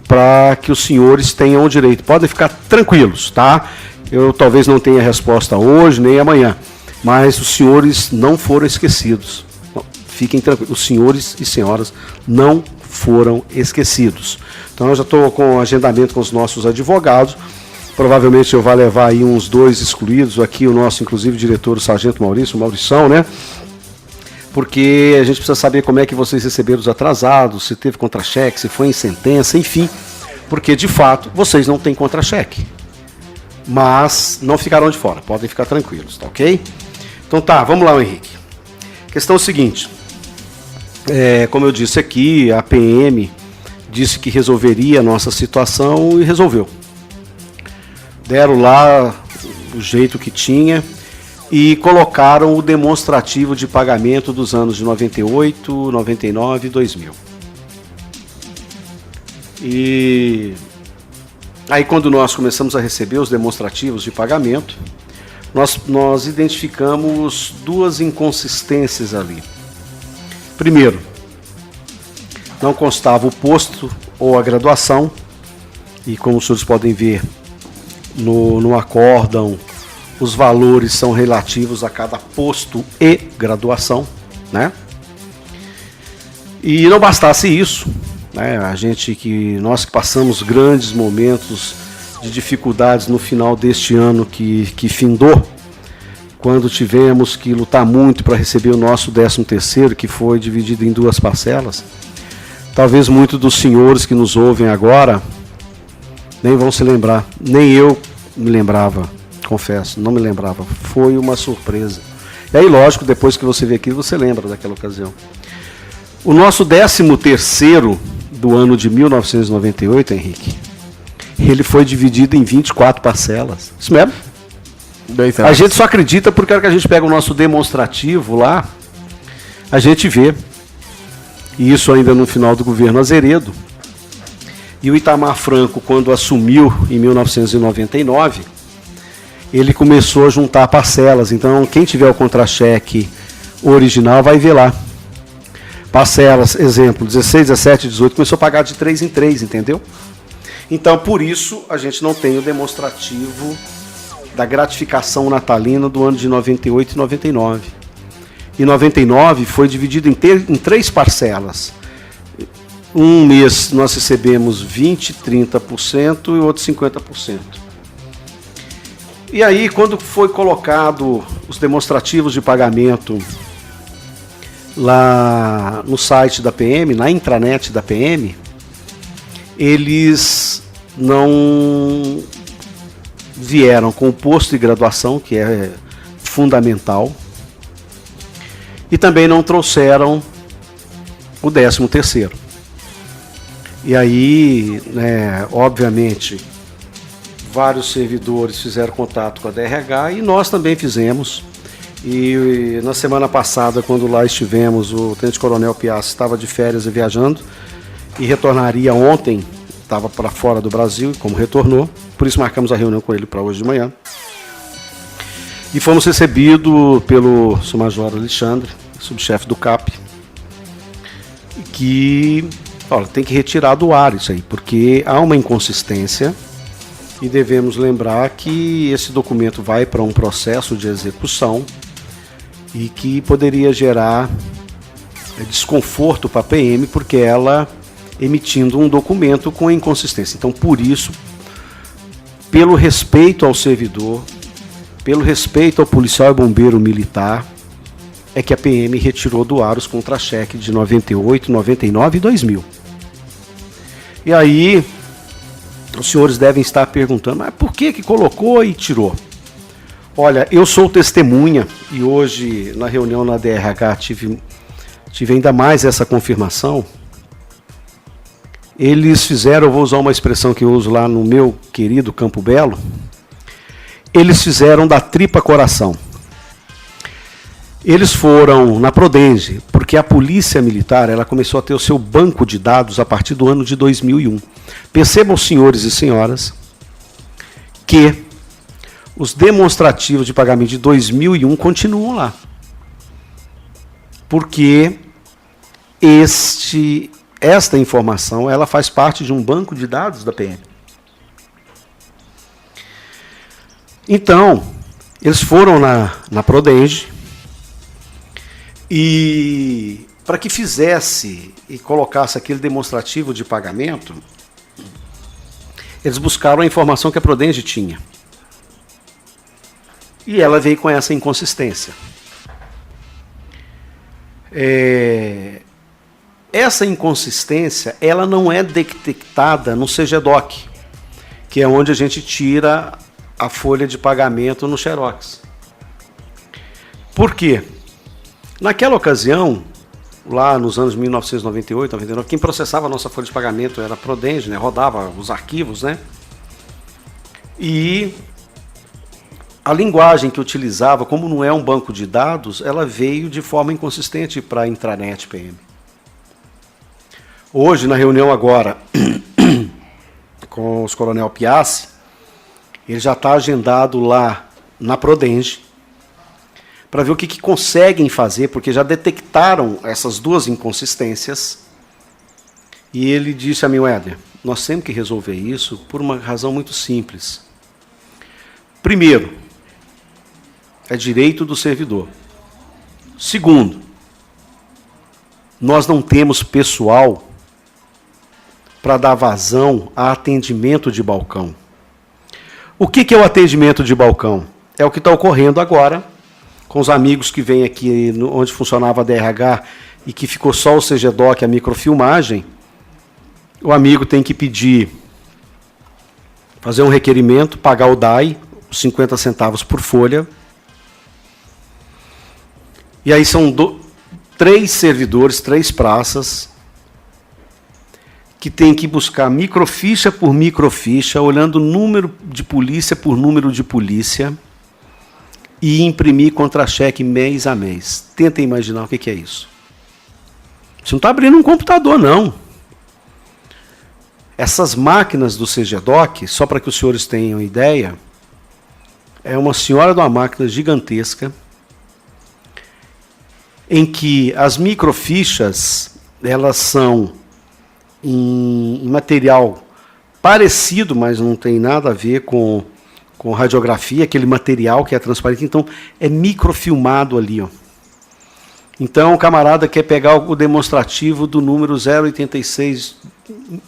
para que os senhores tenham o direito. Podem ficar tranquilos, tá? Eu talvez não tenha resposta hoje, nem amanhã, mas os senhores não foram esquecidos. Fiquem tranquilos, os senhores e senhoras não foram esquecidos. Então eu já estou com agendamento com os nossos advogados. Provavelmente eu vou levar aí uns 2 excluídos, aqui o nosso, inclusive, diretor, o sargento Maurício, o Maurição, né? Porque a gente precisa saber como é que vocês receberam os atrasados, se teve contra-cheque, se foi em sentença, enfim. Porque, de fato, vocês não têm contra-cheque. Mas não ficarão de fora, podem ficar tranquilos, tá ok? Então tá, vamos lá, Henrique. A questão é o seguinte, como eu disse aqui, a PM disse que resolveria a nossa situação e resolveu. Deram lá o jeito que tinha e colocaram o demonstrativo de pagamento dos anos de 98, 99 e 2000. E aí quando nós começamos a receber os demonstrativos de pagamento, nós identificamos 2 inconsistências ali. Primeiro, não constava o posto ou a graduação, e como os senhores podem ver no acórdão, os valores são relativos a cada posto e graduação, né? E não bastasse isso, né? Nós que passamos grandes momentos de dificuldades no final deste ano que findou, quando tivemos que lutar muito para receber o nosso 13º, que foi dividido em 2 parcelas. Talvez muitos dos senhores que nos ouvem agora nem vão se lembrar, nem eu me lembrava, confesso, não me lembrava, foi uma surpresa. E aí, lógico, depois que você vê aquilo, você lembra daquela ocasião. O nosso 13º do ano de 1998, Henrique, ele foi dividido em 24 parcelas. Isso mesmo? A gente só acredita porque a hora que a gente pega o nosso demonstrativo lá, a gente vê. E isso ainda no final do governo Azeredo. E o Itamar Franco, quando assumiu em 1999, ele começou a juntar parcelas. Então, quem tiver o contra-cheque original vai ver lá. Parcelas, exemplo, 16, 17, 18, começou a pagar de 3 em 3, entendeu? Então, por isso, a gente não tem o demonstrativo da gratificação natalina do ano de 98 e 99. Em 99 foi dividido em 3 parcelas. Um mês nós recebemos 20%, 30% e o outro 50%. E aí, quando foi colocado os demonstrativos de pagamento lá no site da PM, na intranet da PM, eles não vieram com o posto de graduação, que é fundamental, e também não trouxeram o 13º. E aí, né, obviamente, vários servidores fizeram contato com a DRH e nós também fizemos. E na semana passada, quando lá estivemos, o Tenente Coronel Piassi estava de férias e viajando e retornaria ontem, estava para fora do Brasil, como retornou, por isso marcamos a reunião com ele para hoje de manhã. E fomos recebidos pelo Submajor Alexandre, subchefe do CAP, que tem que retirar do ar isso aí, porque há uma inconsistência e devemos lembrar que esse documento vai para um processo de execução e que poderia gerar desconforto para a PM, porque ela emitindo um documento com inconsistência. Então, por isso, pelo respeito ao servidor, pelo respeito ao policial e bombeiro militar, é que a PM retirou do ar os contra-cheques de 98, 99 e 2000. E aí, os senhores devem estar perguntando, mas por que colocou e tirou? Olha, eu sou testemunha e hoje na reunião na DRH tive ainda mais essa confirmação. Eles fizeram, eu vou usar uma expressão que eu uso lá no meu querido Campo Belo, eles fizeram da tripa coração. Eles foram na Prodenge, porque a Polícia Militar ela começou a ter o seu banco de dados a partir do ano de 2001. Percebam, senhores e senhoras, que os demonstrativos de pagamento de 2001 continuam lá. Porque esta informação ela faz parte de um banco de dados da PM. Então, eles foram na Prodenge e para que fizesse e colocasse aquele demonstrativo de pagamento, eles buscaram a informação que a Prodenge tinha. E ela veio com essa inconsistência. Essa inconsistência, ela não é detectada no CGDOC, que é onde a gente tira a folha de pagamento no Xerox. Por quê? Naquela ocasião, lá nos anos 1998, 99, quem processava a nossa folha de pagamento era a Prodenge, né? Rodava os arquivos, né? E a linguagem que utilizava, como não é um banco de dados, ela veio de forma inconsistente para a intranet PM. Hoje, na reunião agora com os Coronel Piassi, ele já está agendado lá na Prodenge para ver o que conseguem fazer, porque já detectaram essas duas inconsistências. E ele disse a mim, Éder, nós temos que resolver isso por uma razão muito simples. Primeiro, é direito do servidor. Segundo, nós não temos pessoal para dar vazão a atendimento de balcão. O que é o atendimento de balcão? É o que está ocorrendo agora com os amigos que vêm aqui onde funcionava a DRH e que ficou só o CGDOC, a microfilmagem. O amigo tem que pedir, fazer um requerimento, pagar o DAI, 50 centavos por folha. E aí são 3 servidores, 3 praças, que tem que buscar microficha por microficha, olhando número de polícia por número de polícia, e imprimir contra-cheque mês a mês. Tentem imaginar o que é isso. Você não está abrindo um computador, não. Essas máquinas do CGDOC, só para que os senhores tenham ideia, é uma senhora de uma máquina gigantesca, em que as microfichas, elas são em material parecido, mas não tem nada a ver com radiografia, aquele material que é transparente, então é microfilmado ali. Ó. Então o camarada quer pegar o demonstrativo do número 086,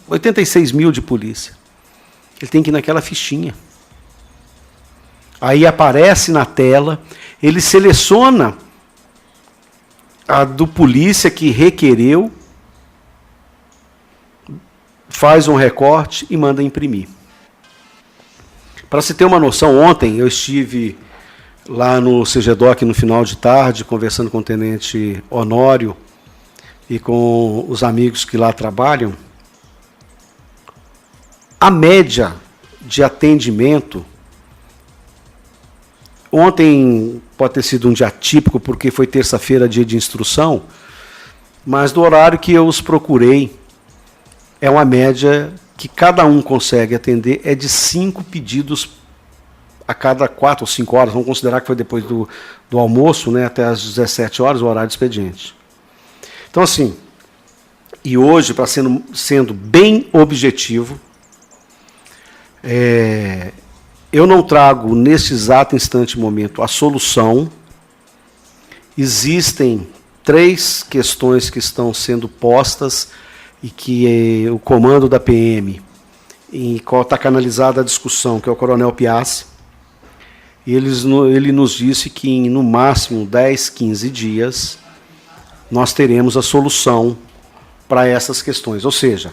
86 mil de polícia. Ele tem que ir naquela fichinha. Aí aparece na tela, ele seleciona a do polícia que requereu, faz um recorte e manda imprimir. Para se ter uma noção, ontem eu estive lá no CGDOC no final de tarde, conversando com o tenente Honório e com os amigos que lá trabalham. A média de atendimento, ontem pode ter sido um dia típico, porque foi terça-feira, dia de instrução, mas do horário que eu os procurei, é uma média que cada um consegue atender, é de 5 pedidos a cada 4 ou 5 horas, vamos considerar que foi depois do almoço, né, até às 17 horas, o horário de expediente. Então, assim, e hoje, para sendo bem objetivo, eu não trago, nesse exato instante e momento, a solução. Existem 3 questões que estão sendo postas e que o comando da PM, em qual está canalizada a discussão, que é o Coronel Piassi, ele nos disse que em, no máximo, 10, 15 dias, nós teremos a solução para essas questões. Ou seja,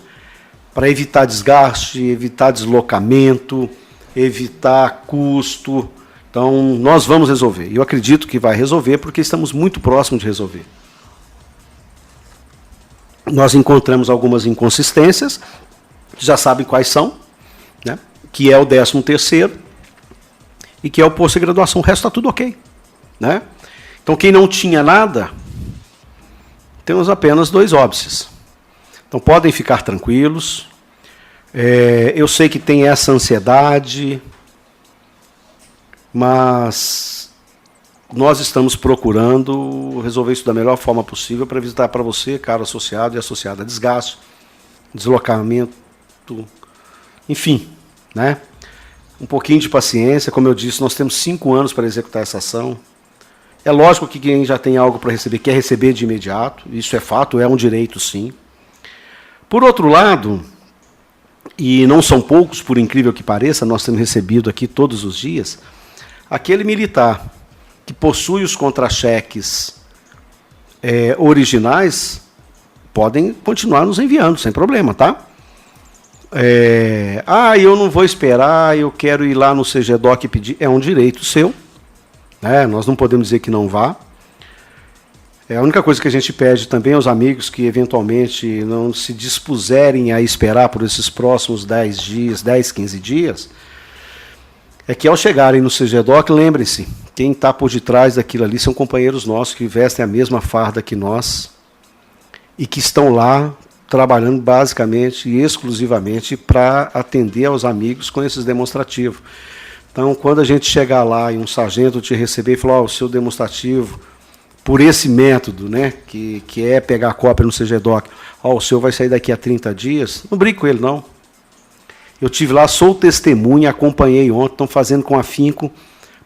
para evitar desgaste, evitar deslocamento, evitar custo. Então, nós vamos resolver. Eu acredito que vai resolver, porque estamos muito próximos de resolver. Nós encontramos algumas inconsistências, já sabem quais são, né? Que é o 13º e que é o posto de graduação. O resto está tudo ok, né? Então, quem não tinha nada, temos apenas 2 óbices. Então, podem ficar tranquilos. Eu sei que tem essa ansiedade, mas nós estamos procurando resolver isso da melhor forma possível para evitar para você, caro associado e associada, desgaste, deslocamento, enfim, né? Um pouquinho de paciência. Como eu disse, nós temos 5 anos para executar essa ação. É lógico que quem já tem algo para receber quer receber de imediato, isso é fato, é um direito, sim. Por outro lado, e não são poucos, por incrível que pareça, nós temos recebido aqui todos os dias, aquele militar que possui os contra-cheques originais, podem continuar nos enviando, sem problema, tá? Eu não vou esperar, eu quero ir lá no CGDOC e pedir. É um direito seu, né? Nós não podemos dizer que não vá. A única coisa que a gente pede também aos amigos que eventualmente não se dispuserem a esperar por esses próximos 10 dias, 10, 15 dias, é que ao chegarem no CGDOC, lembrem-se, quem está por detrás daquilo ali são companheiros nossos que vestem a mesma farda que nós e que estão lá trabalhando basicamente e exclusivamente para atender aos amigos com esses demonstrativos. Então, quando a gente chegar lá e um sargento te receber e falar, o seu demonstrativo, por esse método, né, que é pegar a cópia no CGDOC, o seu vai sair daqui a 30 dias, não brinque com ele, não. Eu estive lá, sou testemunha, acompanhei ontem, estão fazendo com afinco,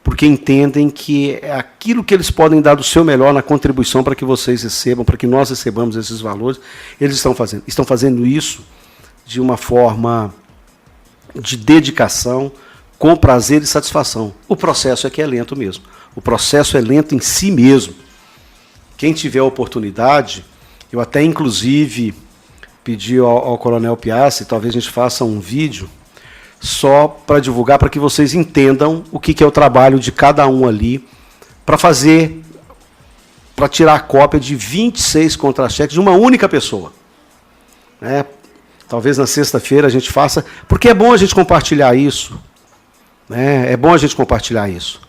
porque entendem que é aquilo que eles podem dar do seu melhor na contribuição para que vocês recebam, para que nós recebamos esses valores, eles estão fazendo. Estão fazendo isso de uma forma de dedicação, com prazer e satisfação. O processo é que é lento mesmo. O processo é lento em si mesmo. Quem tiver a oportunidade, eu até inclusive pedi ao Coronel Piassi, talvez a gente faça um vídeo só para divulgar, para que vocês entendam o que é o trabalho de cada um ali, para tirar a cópia de 26 contra-cheques de uma única pessoa. Né? Talvez na sexta-feira a gente faça, porque é bom a gente compartilhar isso. Né? É bom a gente compartilhar isso.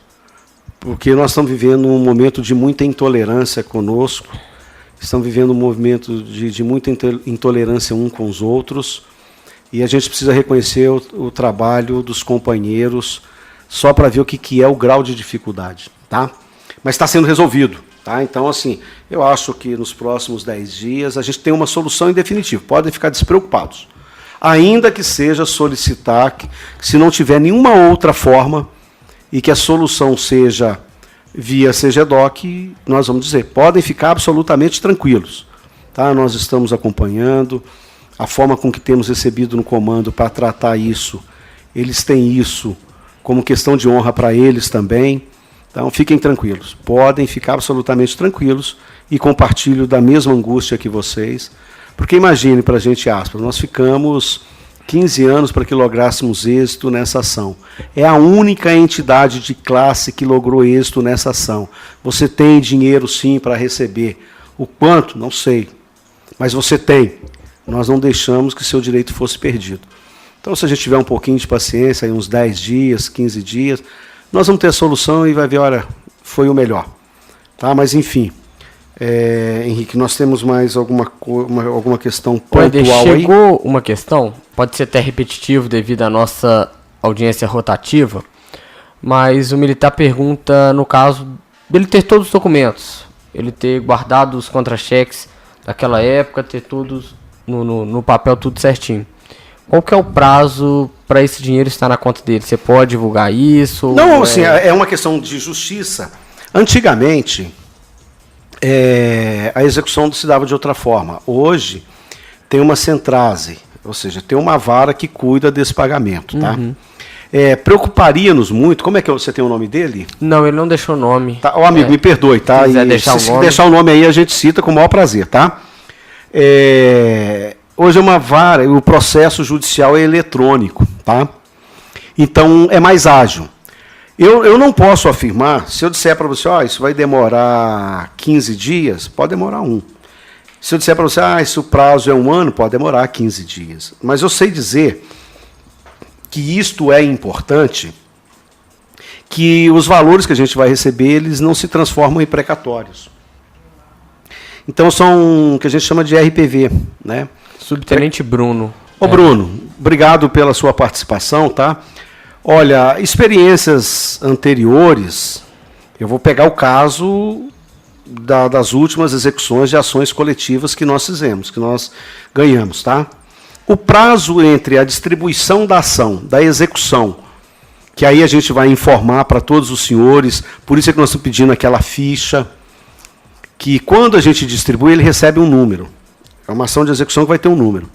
Porque nós estamos vivendo um momento de muita intolerância conosco, estamos vivendo um movimento de muita intolerância uns com os outros, e a gente precisa reconhecer o trabalho dos companheiros, só para ver o que é o grau de dificuldade. Tá? Mas está sendo resolvido. Tá? Então, assim, eu acho que nos próximos 10 dias a gente tem uma solução em definitivo. Podem ficar despreocupados. Ainda que seja solicitar, que, se não tiver nenhuma outra forma, e que a solução seja via CGDOC, nós vamos dizer, podem ficar absolutamente tranquilos. Tá? Nós estamos acompanhando a forma com que temos recebido no comando para tratar isso. Eles têm isso como questão de honra para eles também. Então, fiquem tranquilos. Podem ficar absolutamente tranquilos e compartilho da mesma angústia que vocês, Porque imagine para a gente, Aspra, nós ficamos 15 anos para que lográssemos êxito nessa ação. É a única entidade de classe que logrou êxito nessa ação. Você tem dinheiro, sim, para receber. O quanto? Não sei. Mas você tem. Nós não deixamos que seu direito fosse perdido. Então, se a gente tiver um pouquinho de paciência, aí uns 10 dias, 15 dias, nós vamos ter a solução e vai ver, olha, foi o melhor. Tá? Mas, enfim, Henrique, nós temos mais alguma questão pontual aí? Chegou uma questão, pode ser até repetitivo devido à nossa audiência rotativa, mas o militar pergunta, no caso, dele ter todos os documentos, ele ter guardado os contra-cheques daquela época, ter todos no papel tudo certinho. Qual que é o prazo para esse dinheiro estar na conta dele? Você pode divulgar isso? Não, assim, é uma questão de justiça. Antigamente, a execução se dava de outra forma. Hoje, tem uma centrase, ou seja, tem uma vara que cuida desse pagamento. Tá? Uhum. Preocuparia-nos muito. Como é que você tem o nome dele? Não, ele não deixou o nome. Tá, amigo, me perdoe, tá? Se deixar o nome aí, a gente cita com o maior prazer, tá? Hoje é uma vara, o processo judicial é eletrônico, tá? Então é mais ágil. Eu não posso afirmar, se eu disser para você, isso vai demorar 15 dias, pode demorar 1. Se eu disser para você, esse o prazo é 1 ano, pode demorar 15 dias. Mas eu sei dizer que isto é importante, que os valores que a gente vai receber, eles não se transformam em precatórios. Então são o que a gente chama de RPV, né? Subtenente Bruno. Ô Bruno, obrigado pela sua participação, tá? Olha, experiências anteriores, eu vou pegar o caso das últimas execuções de ações coletivas que nós fizemos, que nós ganhamos, tá? O prazo entre a distribuição da ação, da execução, que aí a gente vai informar para todos os senhores, por isso é que nós estamos pedindo aquela ficha, que quando a gente distribui, ele recebe um número. É uma ação de execução que vai ter um número.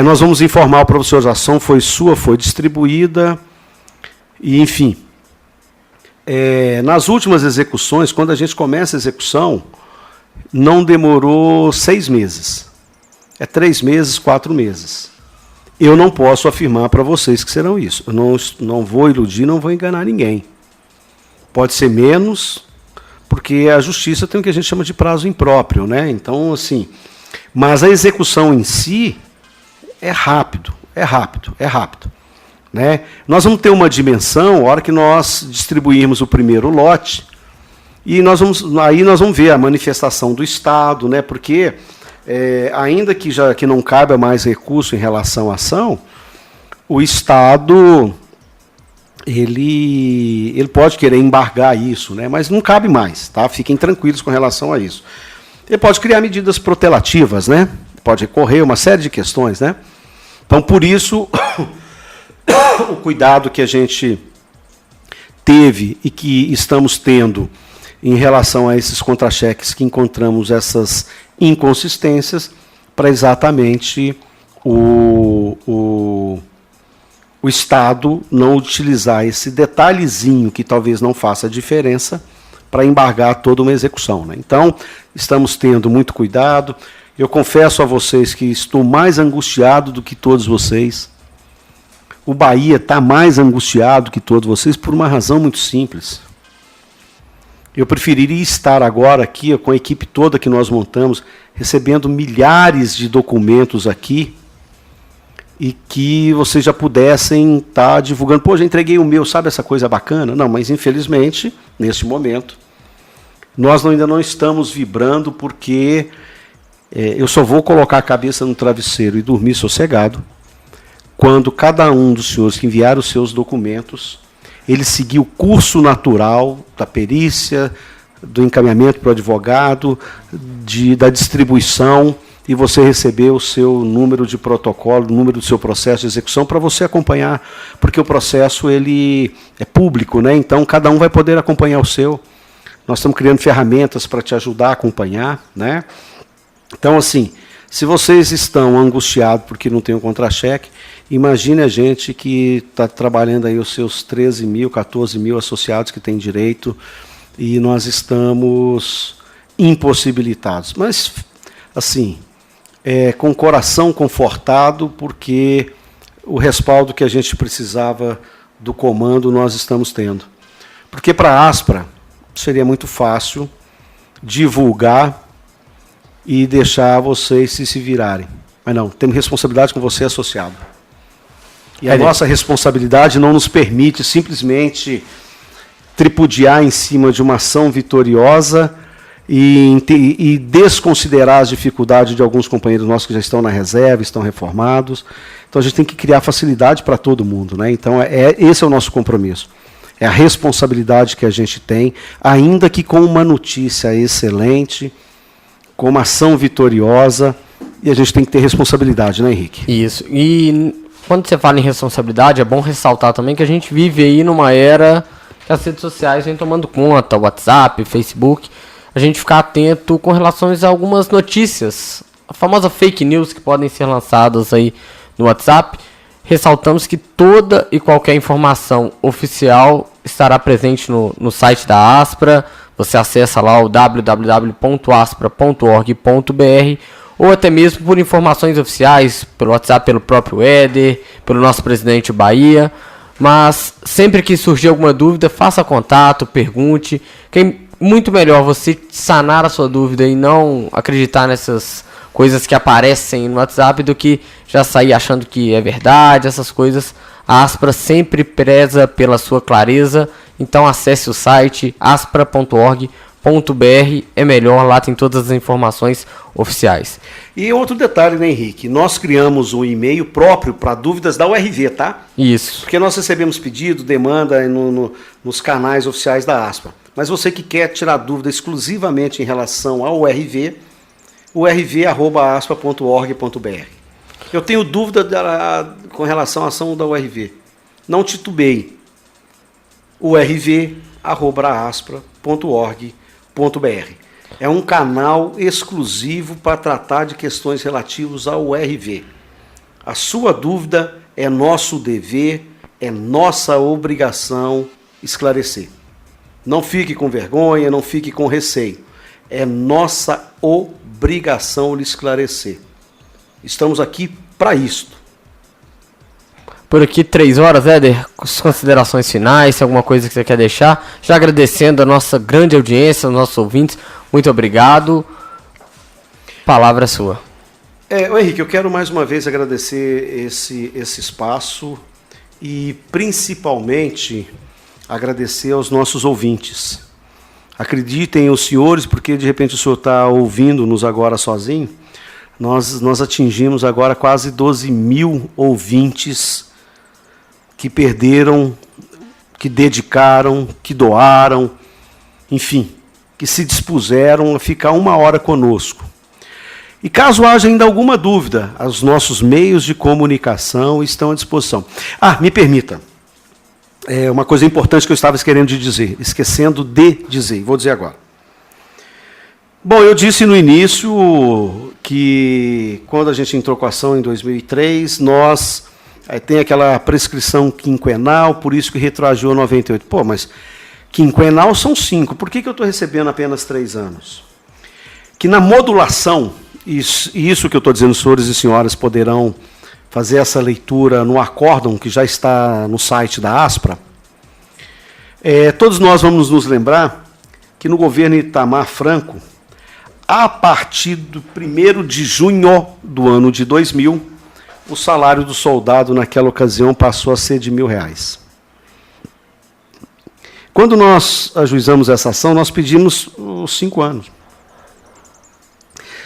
Nós vamos informar para os senhores, a ação foi sua, foi distribuída, e enfim. Nas últimas execuções, quando a gente começa a execução, não demorou 6 meses. 3 meses, 4 meses. Eu não posso afirmar para vocês que serão isso. Eu não vou iludir, não vou enganar ninguém. Pode ser menos, porque a justiça tem o que a gente chama de prazo impróprio, né? Então, assim, mas a execução em si é rápido, né? Nós vamos ter uma dimensão, a hora que nós distribuirmos o primeiro lote, e aí nós vamos ver a manifestação do Estado, né? Porque ainda que não caiba mais recurso em relação à ação, o Estado ele pode querer embargar isso, né? Mas não cabe mais, tá? Fiquem tranquilos com relação a isso. Ele pode criar medidas protelativas, né? Pode recorrer uma série de questões, né? Então, por isso, o cuidado que a gente teve e que estamos tendo em relação a esses contra-cheques que encontramos essas inconsistências para exatamente o Estado não utilizar esse detalhezinho que talvez não faça diferença para embargar toda uma execução, né? Então, estamos tendo muito cuidado. Eu confesso a vocês que estou mais angustiado do que todos vocês. O Bahia está mais angustiado que todos vocês por uma razão muito simples. Eu preferiria estar agora aqui com a equipe toda que nós montamos, recebendo milhares de documentos aqui, e que vocês já pudessem estar divulgando. Pô, já entreguei o meu, sabe essa coisa bacana? Não, mas infelizmente, neste momento, nós ainda não estamos vibrando, porque eu só vou colocar a cabeça no travesseiro e dormir sossegado quando cada um dos senhores que enviaram os seus documentos, ele seguir o curso natural da perícia, do encaminhamento para o advogado, da distribuição, e você receber o seu número de protocolo, o número do seu processo de execução, para você acompanhar, porque o processo ele é público, né? Então cada um vai poder acompanhar o seu. Nós estamos criando ferramentas para te ajudar a acompanhar, né? Então, assim, se vocês estão angustiados porque não tem um contra-cheque, imagine a gente que está trabalhando aí os seus 13 mil, 14 mil associados que têm direito, e nós estamos impossibilitados. Mas, assim, com o coração confortado, porque o respaldo que a gente precisava do comando nós estamos tendo. Porque para a Aspra seria muito fácil divulgar e deixar vocês se virarem. Mas não, temos responsabilidade com você associado. E a nossa responsabilidade não nos permite simplesmente tripudiar em cima de uma ação vitoriosa e desconsiderar as dificuldades de alguns companheiros nossos que já estão na reserva, estão reformados. Então a gente tem que criar facilidade para todo mundo, né? Então esse é o nosso compromisso. É a responsabilidade que a gente tem, ainda que com uma notícia excelente, com uma ação vitoriosa, e a gente tem que ter responsabilidade, né, Henrique? Isso. E quando você fala em responsabilidade, é bom ressaltar também que a gente vive aí numa era que as redes sociais vêm tomando conta, WhatsApp, Facebook. A gente ficar atento com relação a algumas notícias, a famosa fake news que podem ser lançadas aí no WhatsApp. Ressaltamos que toda e qualquer informação oficial estará presente no site da Aspra. Você acessa lá o www.aspra.org.br ou até mesmo por informações oficiais, pelo WhatsApp, pelo próprio Éder, pelo nosso presidente Bahia. Mas sempre que surgir alguma dúvida, faça contato, pergunte. Muito melhor você sanar a sua dúvida e não acreditar nessas coisas que aparecem no WhatsApp do que já sair achando que é verdade, essas coisas. A Aspra sempre preza pela sua clareza, então acesse o site aspra.org.br, é melhor, lá tem todas as informações oficiais. E outro detalhe, né, Henrique? Nós criamos um e-mail próprio para dúvidas da URV, tá? Isso. Porque nós recebemos pedido, demanda nos canais oficiais da Aspra. Mas você que quer tirar dúvida exclusivamente em relação ao URV, urv@aspra.org.br. Eu tenho dúvida com relação à ação da URV. Não titubeie. urv@aspra.org.br. É um canal exclusivo para tratar de questões relativas ao URV. A sua dúvida é nosso dever, é nossa obrigação esclarecer. Não fique com vergonha, não fique com receio. É nossa obrigação lhe esclarecer. Estamos aqui para isto. Por aqui 3 horas, Éder, as considerações finais, alguma coisa que você quer deixar? Já agradecendo a nossa grande audiência, aos nossos ouvintes, muito obrigado. Palavra é sua. Henrique, eu quero mais uma vez agradecer esse espaço e principalmente agradecer aos nossos ouvintes. Acreditem os senhores, porque de repente o senhor está ouvindo-nos agora sozinho. Nós atingimos agora quase 12 mil ouvintes que perderam, que dedicaram, que doaram, enfim, que se dispuseram a ficar 1 hora conosco. E caso haja ainda alguma dúvida, os nossos meios de comunicação estão à disposição. Me permita, uma coisa importante que eu estava esquecendo de dizer, vou dizer agora. Bom, eu disse no início que quando a gente entrou com a ação em 2003, nós tem aquela prescrição quinquenal, por isso que retroagiu a 98. Pô, mas quinquenal são 5, por que eu estou recebendo apenas 3 anos? Que na modulação, isso que eu estou dizendo, senhores e senhoras poderão fazer essa leitura no acórdão que já está no site da Aspra, todos nós vamos nos lembrar que no governo Itamar Franco, a partir do 1º de junho do ano de 2000, o salário do soldado naquela ocasião passou a ser de R$1.000. Quando nós ajuizamos essa ação, nós pedimos os 5 anos.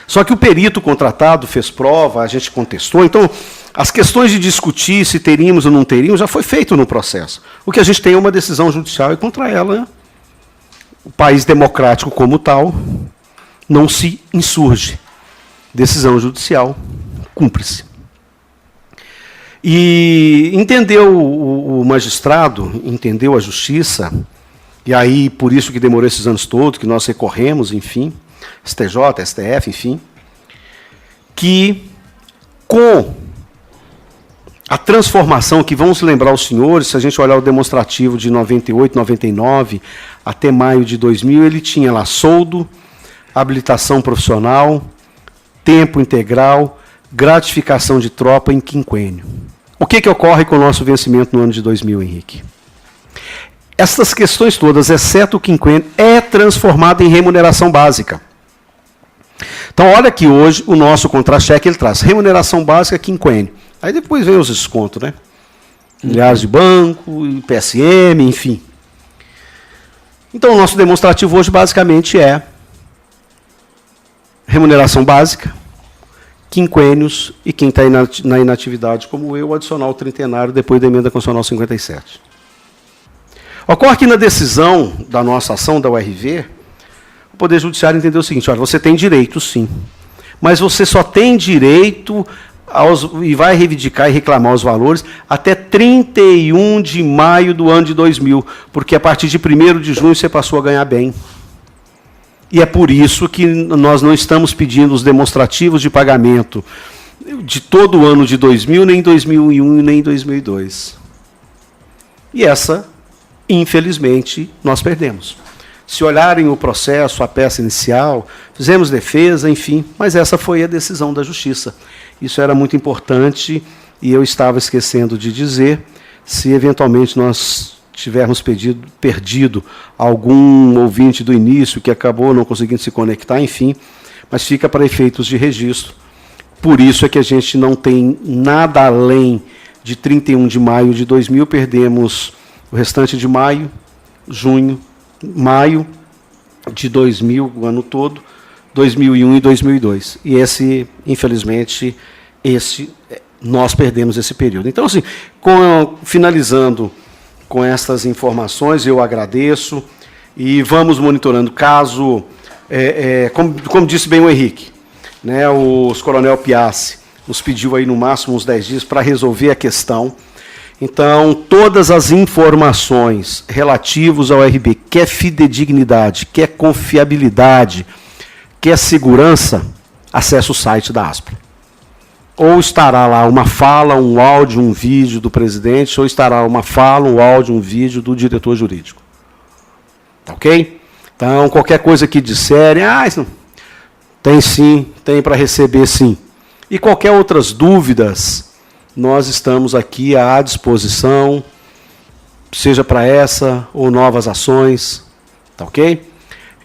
Só que o perito contratado fez prova, a gente contestou, então as questões de discutir se teríamos ou não teríamos já foi feito no processo. O que a gente tem é uma decisão judicial e contra ela, o país democrático como tal não se insurge. Decisão judicial, cumpre-se. E entendeu o magistrado, entendeu a justiça, e aí por isso que demorou esses anos todos, que nós recorremos, enfim, STJ, STF, enfim, que com a transformação, que vamos lembrar os senhores, se a gente olhar o demonstrativo de 98, 99, até maio de 2000, ele tinha lá soldo, habilitação profissional tempo integral, gratificação de tropa em quinquênio. O que ocorre com o nosso vencimento no ano de 2000, Henrique? Essas questões todas, exceto o quinquênio, é transformado em remuneração básica. Então, olha que hoje o nosso contra-cheque ele traz remuneração básica quinquênio. Aí depois vem os descontos, né? Milhares de banco, PSM, enfim. Então, o nosso demonstrativo hoje basicamente é remuneração básica, quinquênios e quem está na inatividade, como eu, adicional trintenário depois da emenda constitucional 57. Ocorre que na decisão da nossa ação da URV, o Poder Judiciário entendeu o seguinte: olha, você tem direito sim, mas você só tem direito e vai reivindicar e reclamar os valores até 31 de maio do ano de 2000, porque a partir de 1º de junho você passou a ganhar bem. E é por isso que nós não estamos pedindo os demonstrativos de pagamento de todo o ano de 2000, nem 2001, nem 2002. E essa, infelizmente, nós perdemos. Se olharem o processo, a peça inicial, fizemos defesa, enfim, mas essa foi a decisão da Justiça. Isso era muito importante e eu estava esquecendo de dizer, se eventualmente nós tivermos perdido algum ouvinte do início que acabou não conseguindo se conectar, enfim, mas fica para efeitos de registro. Por isso é que a gente não tem nada além de 31 de maio de 2000, perdemos o restante de maio, junho, maio de 2000, o ano todo, 2001 e 2002. E esse, infelizmente, nós perdemos esse período. Então, assim, finalizando com essas informações, eu agradeço e vamos monitorando. Caso, como disse bem o Henrique, né, o Coronel Piassi nos pediu aí no máximo uns 10 dias para resolver a questão. Então, todas as informações relativas ao RB, quer fidedignidade, quer confiabilidade, quer segurança, acesse o site da ASPRA. Ou estará lá uma fala, um áudio, um vídeo do presidente, ou estará uma fala, um áudio, um vídeo do diretor jurídico. Tá ok? Então, qualquer coisa que disserem, isso tem sim, tem para receber sim. E qualquer outras dúvidas, nós estamos aqui à disposição, seja para essa ou novas ações, tá ok?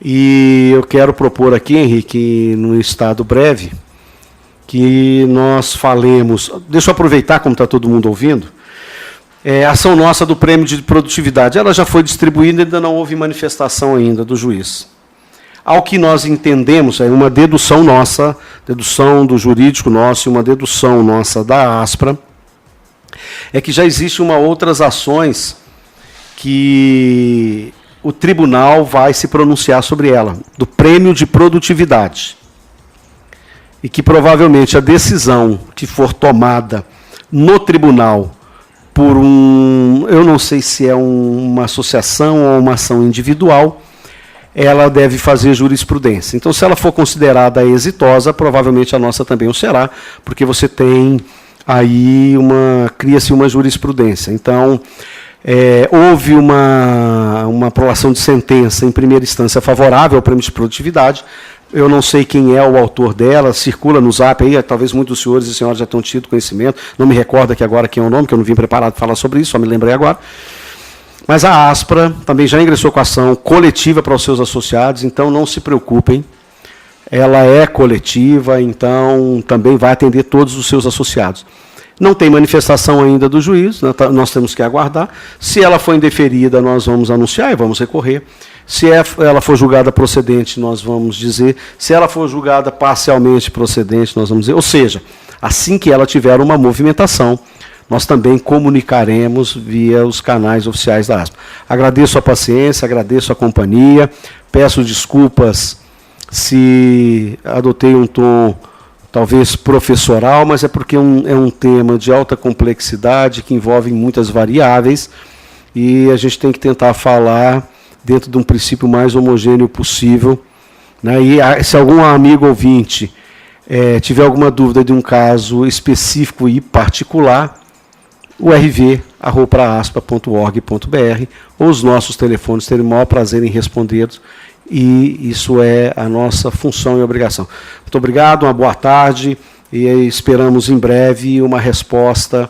E eu quero propor aqui, Henrique, no estado breve, que nós falemos, deixa eu aproveitar como está todo mundo ouvindo, a ação nossa do prêmio de produtividade, ela já foi distribuída e ainda não houve manifestação ainda do juiz. Ao que nós entendemos, é uma dedução nossa, dedução do jurídico nosso e uma dedução nossa da ASPRA, é que já existem outras ações que o tribunal vai se pronunciar sobre ela, do prêmio de produtividade. E que provavelmente a decisão que for tomada no tribunal por eu não sei se é uma associação ou uma ação individual, ela deve fazer jurisprudência. Então, se ela for considerada exitosa, provavelmente a nossa também o será, porque você tem aí cria-se uma jurisprudência. Então, houve uma aprovação de sentença em primeira instância favorável ao prêmio de produtividade. Eu não sei quem é o autor dela, circula no Zap aí, talvez muitos senhores e senhoras já tenham tido conhecimento, não me recordo aqui agora quem é o nome, que eu não vim preparado para falar sobre isso, só me lembrei agora. Mas a ASPRA também já ingressou com ação coletiva para os seus associados, então não se preocupem, ela é coletiva, então também vai atender todos os seus associados. Não tem manifestação ainda do juiz, nós temos que aguardar. Se ela for indeferida, nós vamos anunciar e vamos recorrer. Se ela for julgada procedente, nós vamos dizer. Se ela for julgada parcialmente procedente, nós vamos dizer. Ou seja, assim que ela tiver uma movimentação, nós também comunicaremos via os canais oficiais da ASPRA. Agradeço a paciência, agradeço a companhia, peço desculpas se adotei um tom talvez professoral, mas é porque é um tema de alta complexidade que envolve muitas variáveis e a gente tem que tentar falar dentro de um princípio mais homogêneo possível, né? E se algum amigo ouvinte tiver alguma dúvida de um caso específico e particular, o rv@aspa.org.br ou os nossos telefones terem o maior prazer em respondê-los e isso é a nossa função e obrigação. Muito obrigado, uma boa tarde, e esperamos em breve uma resposta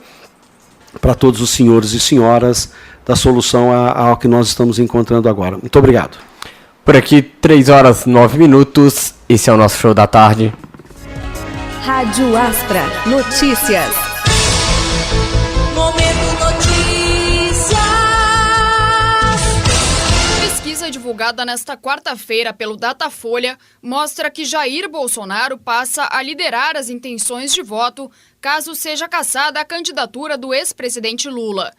para todos os senhores e senhoras da solução ao que nós estamos encontrando agora. Muito obrigado. Por aqui, 3h09, esse é o nosso show da tarde. Rádio Aspra, notícias. Momento Notícias. Pesquisa divulgada nesta quarta-feira pelo Datafolha mostra que Jair Bolsonaro passa a liderar as intenções de voto caso seja cassada a candidatura do ex-presidente Lula.